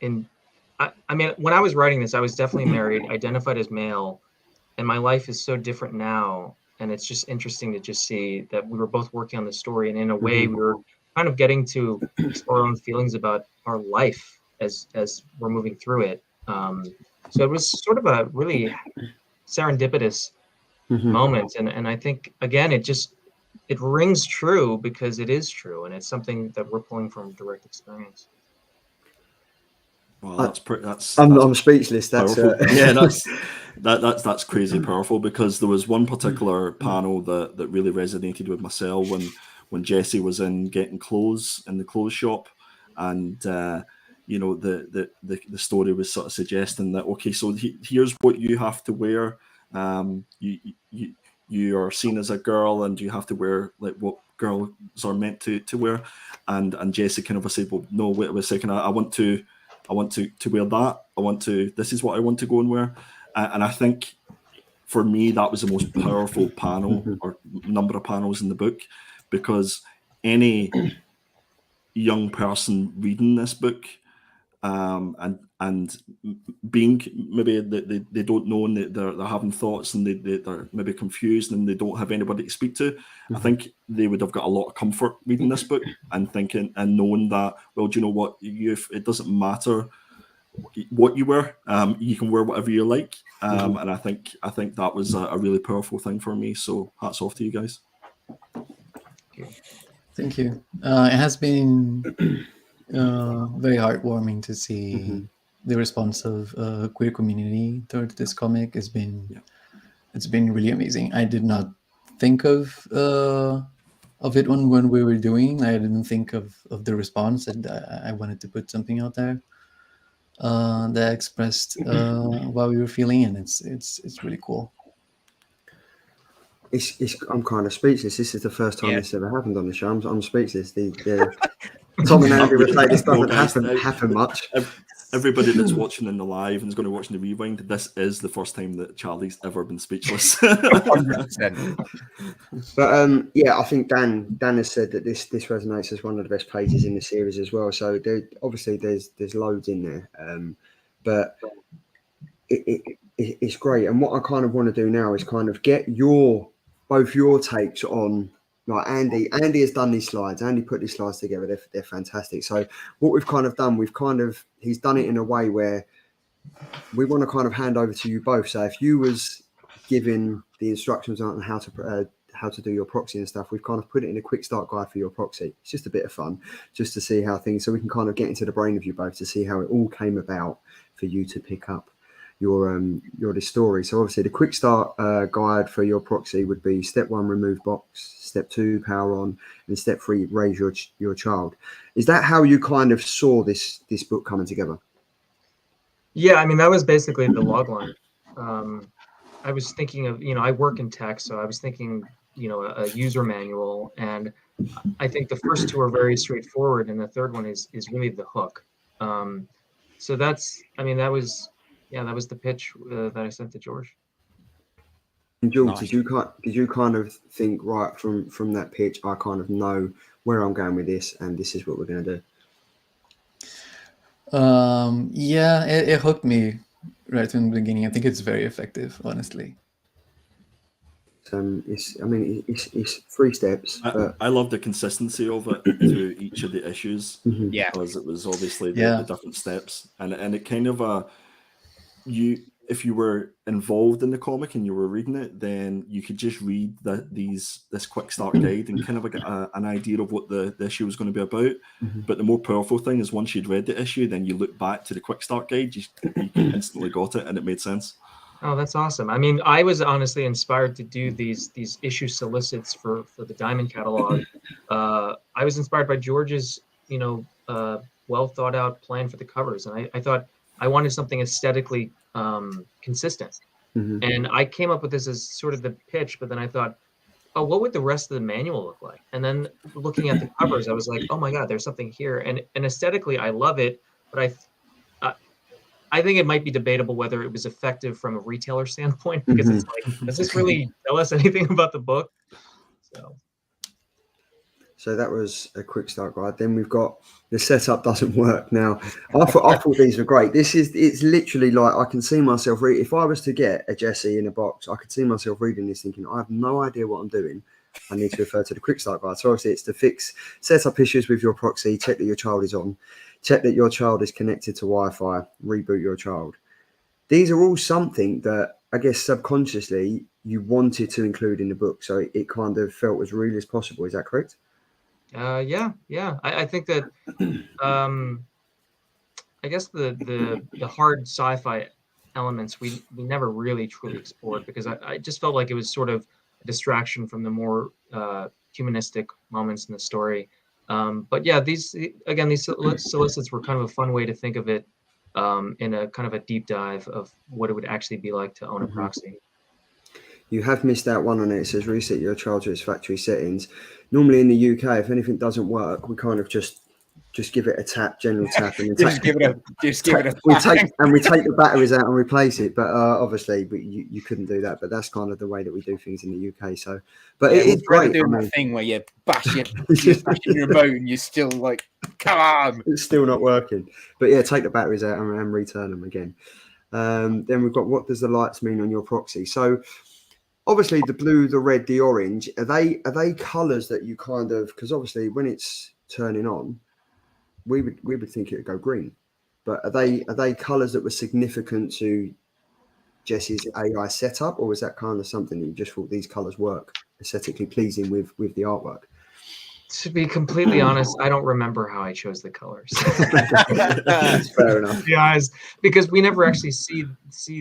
I mean, when I was writing this, I was definitely married, identified as male, and my life is so different now. And it's just interesting to just see that we were both working on the story, and in a way, we were kind of getting to explore our own feelings about our life as we're moving through it. So it was sort of a really serendipitous moment, and I think again, it rings true because it is true, and it's something that we're pulling from direct experience. Well, I'm speechless. That's that's crazy powerful, because there was one particular panel that really resonated with myself when Jessie was in getting clothes in the clothes shop, and you know, the story was sort of suggesting that, okay, so here's what you have to wear. You are seen as a girl, and you have to wear like what girls are meant to wear. And Jessie kind of said, well, no, wait a second, I want to wear that. This is what I want to go and wear. And I think for me, that was the most powerful panel or number of panels in the book, because any young person reading this book and being maybe they don't know, and they're having thoughts, and they're maybe confused, and they don't have anybody to speak to. I think they would have got a lot of comfort reading this book and thinking and knowing that, well, do you know what, it doesn't matter what you wear, you can wear whatever you like. And I think that was a really powerful thing for me. So hats off to you guys. Thank you. It has been very heartwarming to see the response of queer community towards this comic has been it's been really amazing. I did not think of it when we were doing. I didn't think of the response, and I wanted to put something out there that expressed what we were feeling, and it's really cool. I'm kind of speechless. This is the first time Yeah. this ever happened on the show. I'm speechless. The Tom and Andy would say this doesn't happen much. Everybody that's watching in the live and is going to watch in the rewind, this is the first time that Charlie's ever been speechless. 100%. But yeah, I think Dan has said that this resonates as one of the best pages in the series as well. So obviously there's loads in there, but it's great. And what I kind of want to do now is kind of get both your takes on. Like Andy has done these slides. Andy put these slides together. They're fantastic. So what we've kind of done, he's done it in a way where we want to kind of hand over to you both. So if you was giving the instructions on how to do your proxy and stuff, we've kind of put it in a quick start guide for your proxy. It's just a bit of fun, just to see how things. So we can kind of get into the brain of you both to see how it all came about for you to pick up your story. So obviously the quick start guide for your proxy would be step 1, remove box, step 2, power on, and step 3, raise your child. Is that how you kind of saw this book coming together? Yeah, I mean, that was basically the log line. I was thinking of, I work in tech, so I was thinking, a user manual, and I think the first two are very straightforward, and the third one is really the hook. So that was the pitch that I sent to George. And Jules, Nice. did you kind of think, right, from that pitch, I kind of know where I'm going with this, and this is what we're going to do? Yeah, it hooked me right from the beginning. I think it's very effective, honestly. It's 3 steps. I love the consistency of it through each of the issues. Mhm. Yeah. Because it was obviously the different steps, and it kind of if you were involved in the comic and you were reading it, then you could just read this quick start guide and kind of get an idea of what the issue was going to be about. Mhm. But the more powerful thing is once you'd read the issue, then you look back to the quick start guide, you instantly got it, and it made sense. Oh, that's awesome. I mean, I was honestly inspired to do these issue solicits for the Diamond catalog. I was inspired by George's, well thought out plan for the covers, and I thought I wanted something aesthetically consistent. Mhm. And I came up with this as sort of the pitch, but then I thought, oh, what would the rest of the manual look like? And then looking at the covers, I was like, oh my God, there's something here. And aesthetically, I love it, but I think it might be debatable whether it was effective from a retailer standpoint, because it's like, does this really tell us anything about the book? So that was a quick start guide. Then we've got the setup doesn't work. Now, I thought these were great. It's literally like I can see myself read. If I was to get a Jesse in a box, I could see myself reading this thinking, I have no idea what I'm doing. I need to refer to the quick start guide. So obviously it's to set up issues with your proxy, check that your child is on, check that your child is connected to Wi-Fi, reboot your child. These are all something that I guess subconsciously you wanted to include in the book. So it kind of felt as real as possible. Is that correct? Yeah. I think that I guess the hard sci-fi elements we never really truly explored, because I just felt like it was sort of a distraction from the more humanistic moments in the story. But yeah, these solicits were kind of a fun way to think of it, in a kind of a deep dive of what it would actually be like to own a proxy. You have missed out one on it. It says reset your child to its factory settings. Normally in the UK, if anything doesn't work, we kind of just give it a tap, general tap, and Just give it a we take the batteries out and replace it. But obviously, you couldn't do that. But that's kind of the way that we do things in the UK. So, but it is great. Doing that thing where you bash your remote and you're still like, come on, it's still not working. But yeah, take the batteries out and return them again. Then we've got, what does the lights mean on your proxy? So obviously the blue, the red, the orange, are they colours that you kind of, because obviously when it's turning on, we would think it would go green, but are they colours that were significant to Jesse's AI setup, or was that kind of something that you just thought these colours work aesthetically pleasing with the artwork? To be completely honest, I don't remember how I chose the colors. That's fair enough. To be honest, because we never actually see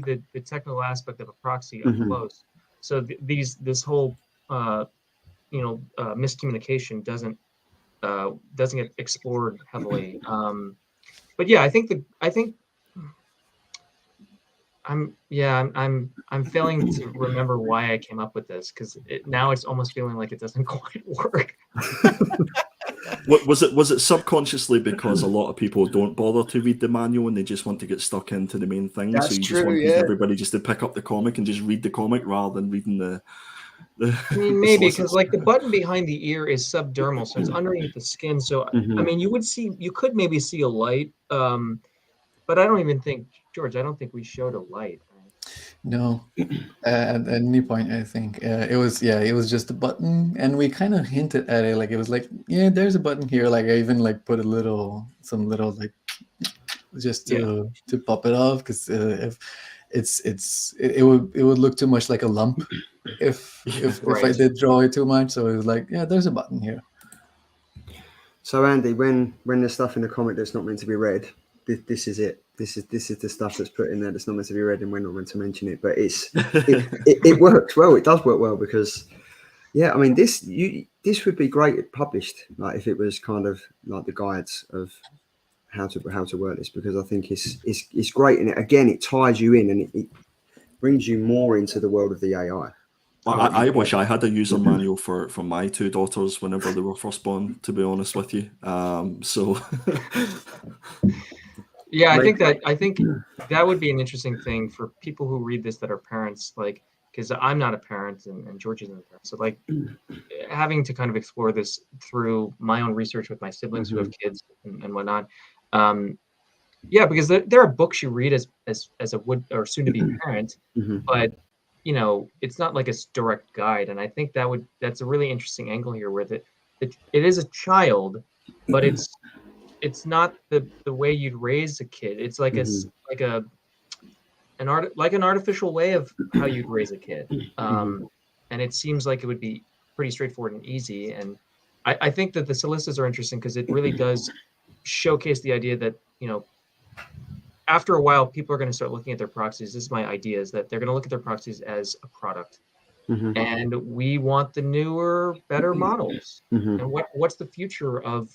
the technical aspect of a proxy up Mhm. close. So this whole miscommunication doesn't get explored heavily. But yeah, I think I'm failing to remember why I came up with this, because now it's almost feeling like it doesn't quite work. Was it subconsciously because a lot of people don't bother to read the manual and they just want to get stuck into the main thing? That's so you true, just wanted yeah. everybody just to pick up the comic and just read the comic rather than reading the I mean, maybe because like the button behind the ear is subdermal, so it's underneath the skin. So I mean, you could maybe see a light, but I don't even think, George, I don't think we showed a light. No, at any point, I think it was just a button, and we kind of hinted at it. Like it was like, yeah, there's a button here. Like I even like put some little like just to pop it off, because if it would look too much like a lump if I did draw it too much. So it was like, yeah, there's a button here. So Andy, when there's stuff in the comic that's not meant to be read, this is it. This is the stuff that's put in there that's not meant to be read, and we're not meant to mention it. But it works well. It does work well because, yeah, I mean this would be great published, like if it was kind of like the guides of how to work this, because I think it's great, and it ties you in and it brings you more into the world of the AI. I wish I had a user manual for my two daughters whenever they were first born, to be honest with you. So Yeah, I think that would be an interesting thing for people who read this that are parents, like, because I'm not a parent and George isn't a parent. So like having to kind of explore this through my own research with my siblings who have kids and whatnot. Yeah, because there are books you read as a would or soon to be parent, but it's not like a direct guide. And I think that's a really interesting angle here, where it is a child, but it's not the way you'd raise a kid. It's like an artificial way of how you'd raise a kid. And it seems like it would be pretty straightforward and easy. And I think that the solicits are interesting because it really does showcase the idea that, after a while, people are going to start looking at their proxies. This is my idea, is that they're going to look at their proxies as a product. And we want the newer, better models. And what's the future of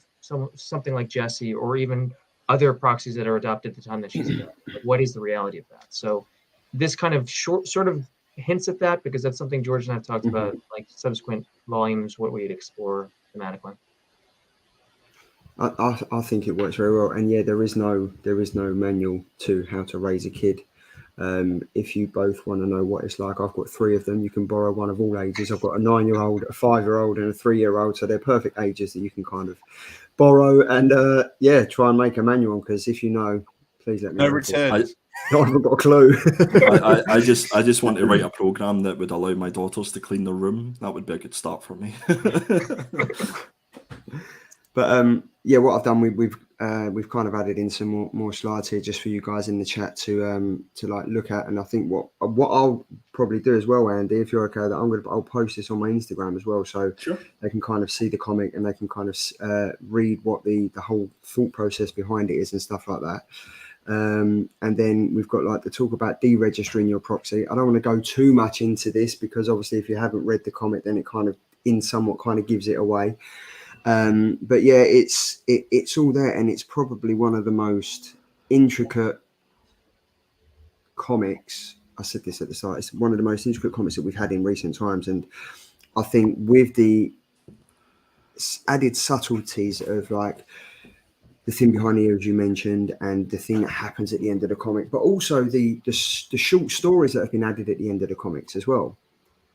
something like Jessie, or even other proxies that are adopted at the time that she's adopted? What is the reality of that? So this kind of sort of hints at that, because that's something George and I have talked about, like subsequent volumes, what we'd explore thematically. I think it works very well, and yeah, there is no manual to how to raise a kid. If you both want to know what it's like, I've got 3 of them. You can borrow one of all ages. I've got a 9-year-old, a 5-year-old, and a 3-year-old, so they're perfect ages that you can kind of borrow and try and make a manual. Because if you know, please let me know. No returns. I haven't got a clue. I just want to write a program that would allow my daughters to clean their room. That would be a good start for me. But what I've done, we've kind of added in some more slides here just for you guys in the chat to like look at. And I think what I'll probably do as well, Andy, if you're okay, that I'll post this on my Instagram as well, so they can kind of see the comic and they can kind of read what the whole thought process behind it is and stuff like that. And then we've got like the talk about deregistering your proxy. I don't want to go too much into this because obviously if you haven't read the comic, then it kind of somewhat gives it away. But yeah, it's all there, and it's probably one of the most intricate comics. I said this at the start. It's one of the most intricate comics that we've had in recent times, and I think with the added subtleties of like the thing behind the ear, as you mentioned, and the thing that happens at the end of the comic, but also the short stories that have been added at the end of the comics as well.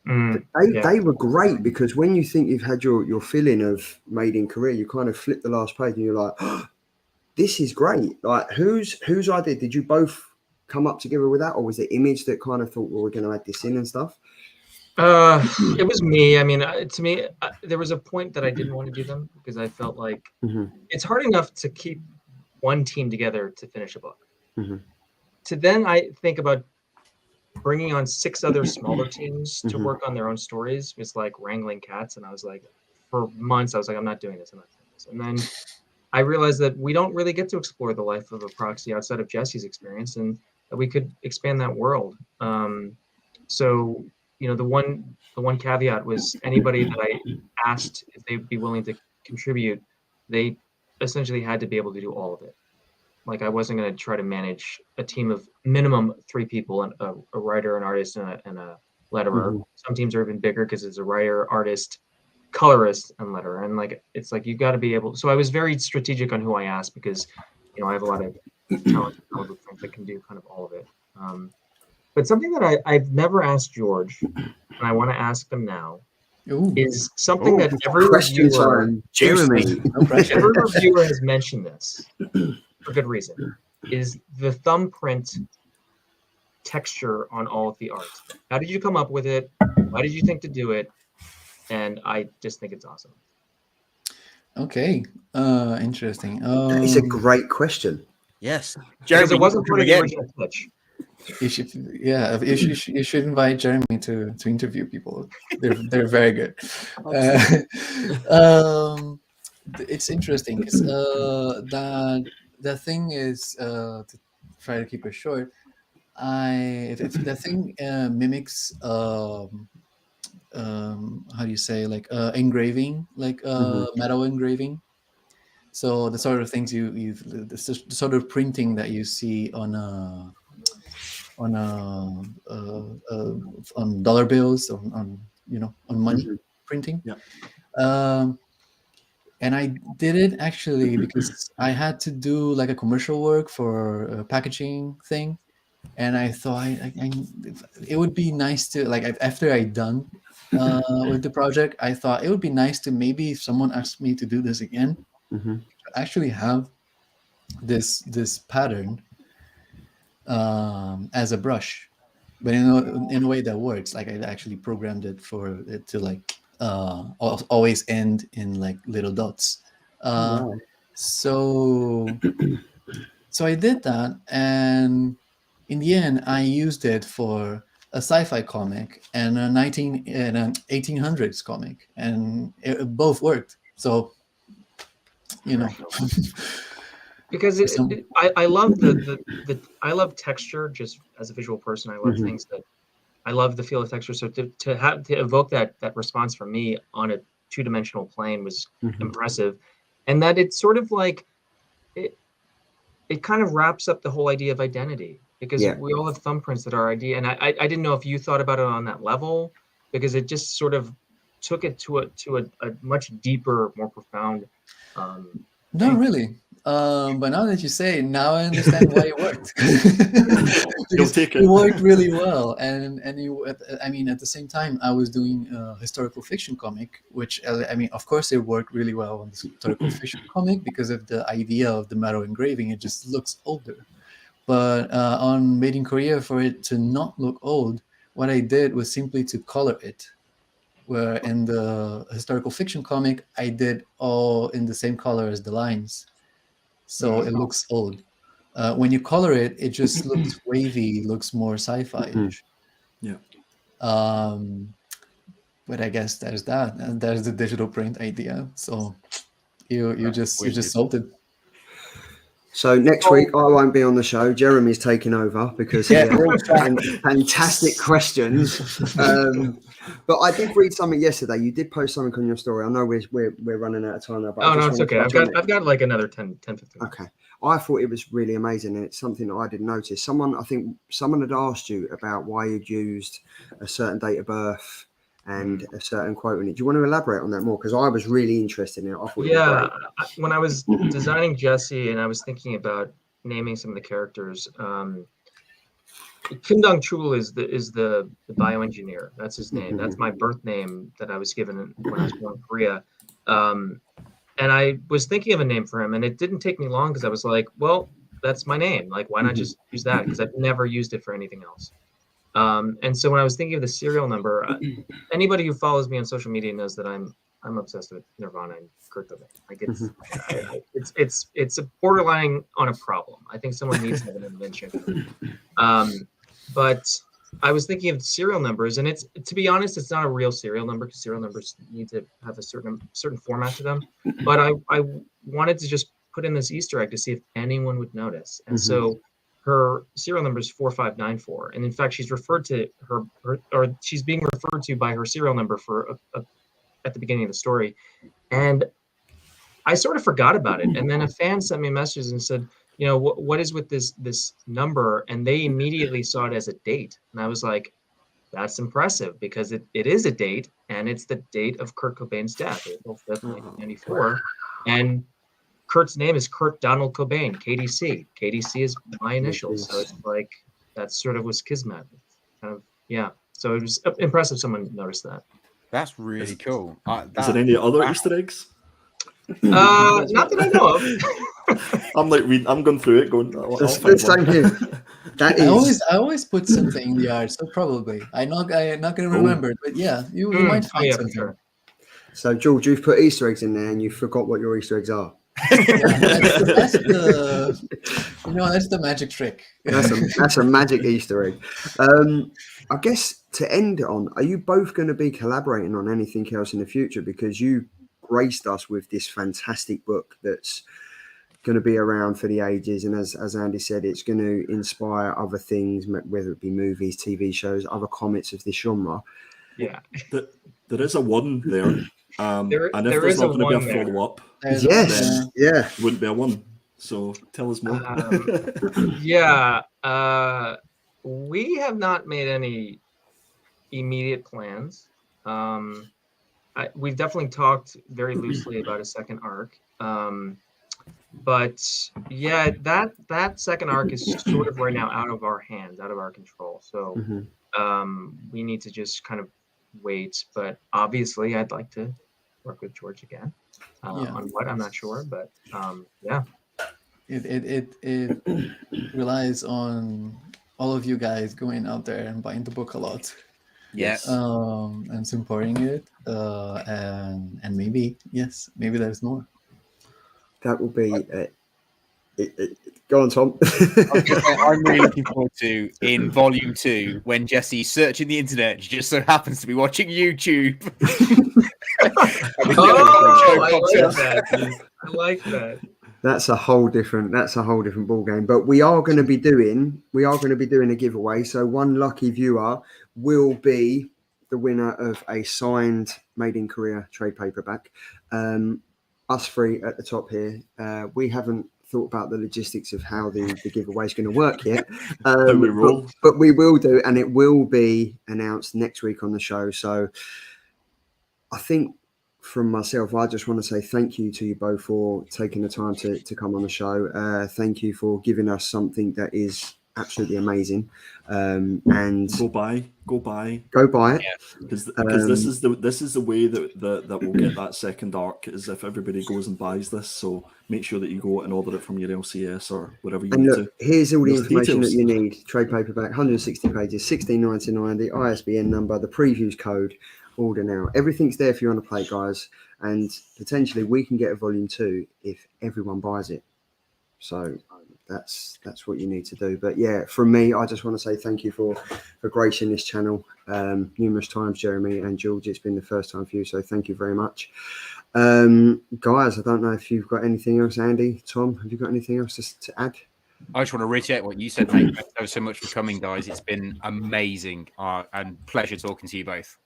They were great, because when you think you've had your filling of Made in Korea, you kind of flip the last page and you're like, oh, this is great. Like whose idea? Did you both come up together with that, or was it Image that kind of thought, well, we're going to add this in and stuff? It was me. I mean, to me, there was a point that I didn't want to do them because I felt like it's hard enough to keep one team together to finish a book. To then I think about bringing on 6 other smaller teams to work on their own stories was like wrangling cats, and I was like, for months I was like, I'm not doing this. I'm not doing this. And then I realized that we don't really get to explore the life of a proxy outside of Jesse's experience, and that we could expand that world. So, the one caveat was anybody that I asked if they'd be willing to contribute, they essentially had to be able to do all of it. Like, I wasn't going to try to manage a team of minimum 3 people, and a writer, an artist, and a letterer. Some teams are even bigger because it's a writer, artist, colorist, and letterer. And like, it's like, you've got to be able. So I was very strategic on who I asked because, I have a lot of talented friends that can do kind of all of it. But something that I've never asked George, and I want to ask him now, is something that every reviewer, Jeremy, every reviewer has mentioned this for good reason, is the thumbprint texture on all of the art. How did you come up with it? Why did you think to do it? And I just think it's awesome. Okay, interesting. It's a great question. Yes, Because Jeremy, it wasn't part of the again. original pitch. You should invite Jeremy to interview people. They're very good. It's interesting because the thing is, to try to keep it short, if the thing mimics how do you say, like engraving, like metal engraving. So the sort of things the sort of printing that you see on dollar bills, on money printing. Yeah. And I did it actually because I had to do like a commercial work for a packaging thing, and I thought it would be nice to, like, after I done with the project, I thought it would be nice to, maybe if someone asked me to do this again, actually have this pattern as a brush, but in a way that works. Like, I actually programmed it for it to like always end in like little dots. So I did that, and in the end, I used it for a sci-fi comic and an 1800s comic, and it both worked. So, Because I love I love texture just as a visual person. I love things that I love the feel of texture. So to evoke that response from me on a 2-dimensional plane was impressive, and that it's sort of like it kind of wraps up the whole idea of identity, because we all have thumbprints that are ID. And I didn't know if you thought about it on that level, because it just sort of took it to a much deeper, more profound. Not really. But now that you say it, now I understand why it worked. You'll take it. It worked really well, and I mean, at the same time, I was doing a historical fiction comic, which, I mean, of course, it worked really well on the historical fiction comic because of the idea of the metal engraving. It just looks older. But on Made in Korea, for it to not look old, what I did was simply to color it. Where in the historical fiction comic, I did all in the same color as the lines. So it looks old. When you color it, it just looks wavy, looks more sci-fi-ish. Yeah. But I guess there's that, and there's the digital print idea. So you just sold it. So next week I won't be on the show. Jeremy's taking over because he had fantastic questions. But I did read something yesterday. You did post something on your story. I know we're running out of time now. But no, it's okay. I've got like another 10, 15 minutes. Okay. I thought it was really amazing, and it's something that I didn't notice. I think someone had asked you about why you'd used a certain date of birth and a certain quote in it. Do you want to elaborate on that more? Because I was really interested in it. I thought it was great. When I was designing Jesse and I was thinking about naming some of the characters, Kim Dong-chul is the bioengineer. That's his name. That's my birth name that I was given when I was born in Korea. And I was thinking of a name for him, and it didn't take me long because I was like, well, that's my name. Like, why not just use that? Because I've never used it for anything else. And so when I was thinking of the serial number, anybody who follows me on social media knows that I'm obsessed with Nirvana and Kurt Cobain. Like, it's a borderline on a problem. I think someone needs to have an intervention. But I was thinking of serial numbers, and it's, to be honest, it's not a real serial number because serial numbers need to have a certain format to them. But I wanted to just put in this Easter egg to see if anyone would notice. And so her serial number is 4594, and in fact, she's referred to or she's being referred to by her serial number for at the beginning of the story, and I sort of forgot about it. And then a fan sent me a message and said, you know, what is with this number? And they immediately saw it as a date. And I was like, that's impressive because it is a date, and it's the date of Kurt Cobain's death, April 5th, 1994. And Kurt's name is Kurt Donald Cobain, KDC. KDC is my initials. So it's like, that sort of was kismet. Kind of, yeah. So it was impressive someone noticed that. That's really cool. Is there any other Easter eggs? Not that I know of. I'm going through it, going. The same here. That is. I always put something in the art, so probably I'm not gonna remember it, but yeah, you might find something. Sure. So George, you've put Easter eggs in there, and you forgot what your Easter eggs are. That's the magic trick. That's a magic Easter egg. I guess to end it on, are you both going to be collaborating on anything else in the future? Because you graced us with this fantastic book that's going to be around for the ages, and as Andy said, it's going to inspire other things, whether it be movies, TV shows, other comics of this genre. Yeah, there is a one there, and if there there's is not going to be a follow-up, then it wouldn't be a one. So tell us more. We have not made any immediate plans. We've definitely talked very loosely about a second arc. But yeah, that second arc is sort of right now out of our hands, out of our control. So we need to just kind of wait. But obviously, I'd like to work with George again. On what, I'm not sure, but yeah. It relies on all of you guys going out there and buying the book a lot. Yes. And supporting it. And maybe there's more. That will be go on, Tom. I'm really looking forward to in volume 2 when Jesse's searching the internet, she just so happens to be watching YouTube. I like that. That's a whole different ball game. But we are going to be doing a giveaway. So one lucky viewer will be the winner of a signed Made in Korea trade paperback. Us three at the top here. We haven't thought about the logistics of how the giveaway is going to work yet. But we will do, and it will be announced next week on the show. So I think from myself, I just want to say thank you to you both for taking the time to come on the show. Thank you for giving us something that is absolutely amazing. And go buy it, because this is the way that we'll get that second arc, is if everybody goes and buys this. So make sure that you go and order it from your LCS or whatever you need to. Here's all the information that you need. Trade paperback, 160 pages, $16.99, the ISBN number, the previews code. Order now. Everything's there for you on the plate, guys, and potentially we can get a volume 2 if everyone buys it. So that's what you need to do. But yeah, from me, I just want to say thank you for gracing this channel numerous times, Jeremy and George. It's been the first time for you, so thank you very much. Guys, I don't know if you've got anything else. Andy, Tom, have you got anything else to add? I just want to reiterate what you said, mate. Thank you so much for coming, guys. It's been amazing and pleasure talking to you both.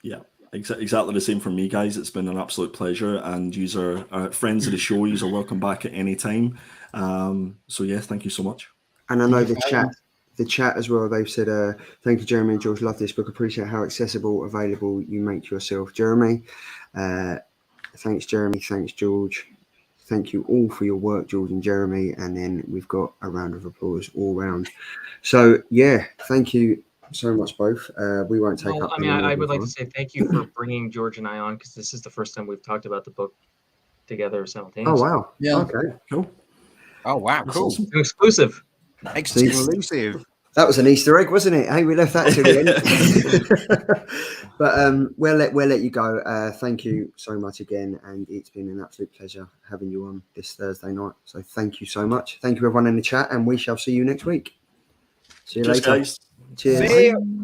Yeah, exactly the same from me, guys. It's been an absolute pleasure, and you are friends of the show. You are welcome back at any time. So yes, thank you so much. And I know the chat as well. They've said, "Thank you, Jeremy and George. Love this book. Appreciate how accessible, available you make yourself, Jeremy." Thanks, Jeremy. Thanks, George. Thank you all for your work, George and Jeremy. And then we've got a round of applause all round. So yeah, thank you so much, both. We won't take up. I would like to say thank you for bringing George and I on, because this is the first time we've talked about the book together simultaneously. Oh wow! Yeah. Okay. Cool. Oh wow! Cool. Exclusive. Exclusive. That was an Easter egg, wasn't it? Hey, we left that to the end. But we'll let you go. Thank you so much again, and it's been an absolute pleasure having you on this Thursday night. So thank you so much. Thank you everyone in the chat, and we shall see you next week. See you later, guys. Cheers. See you.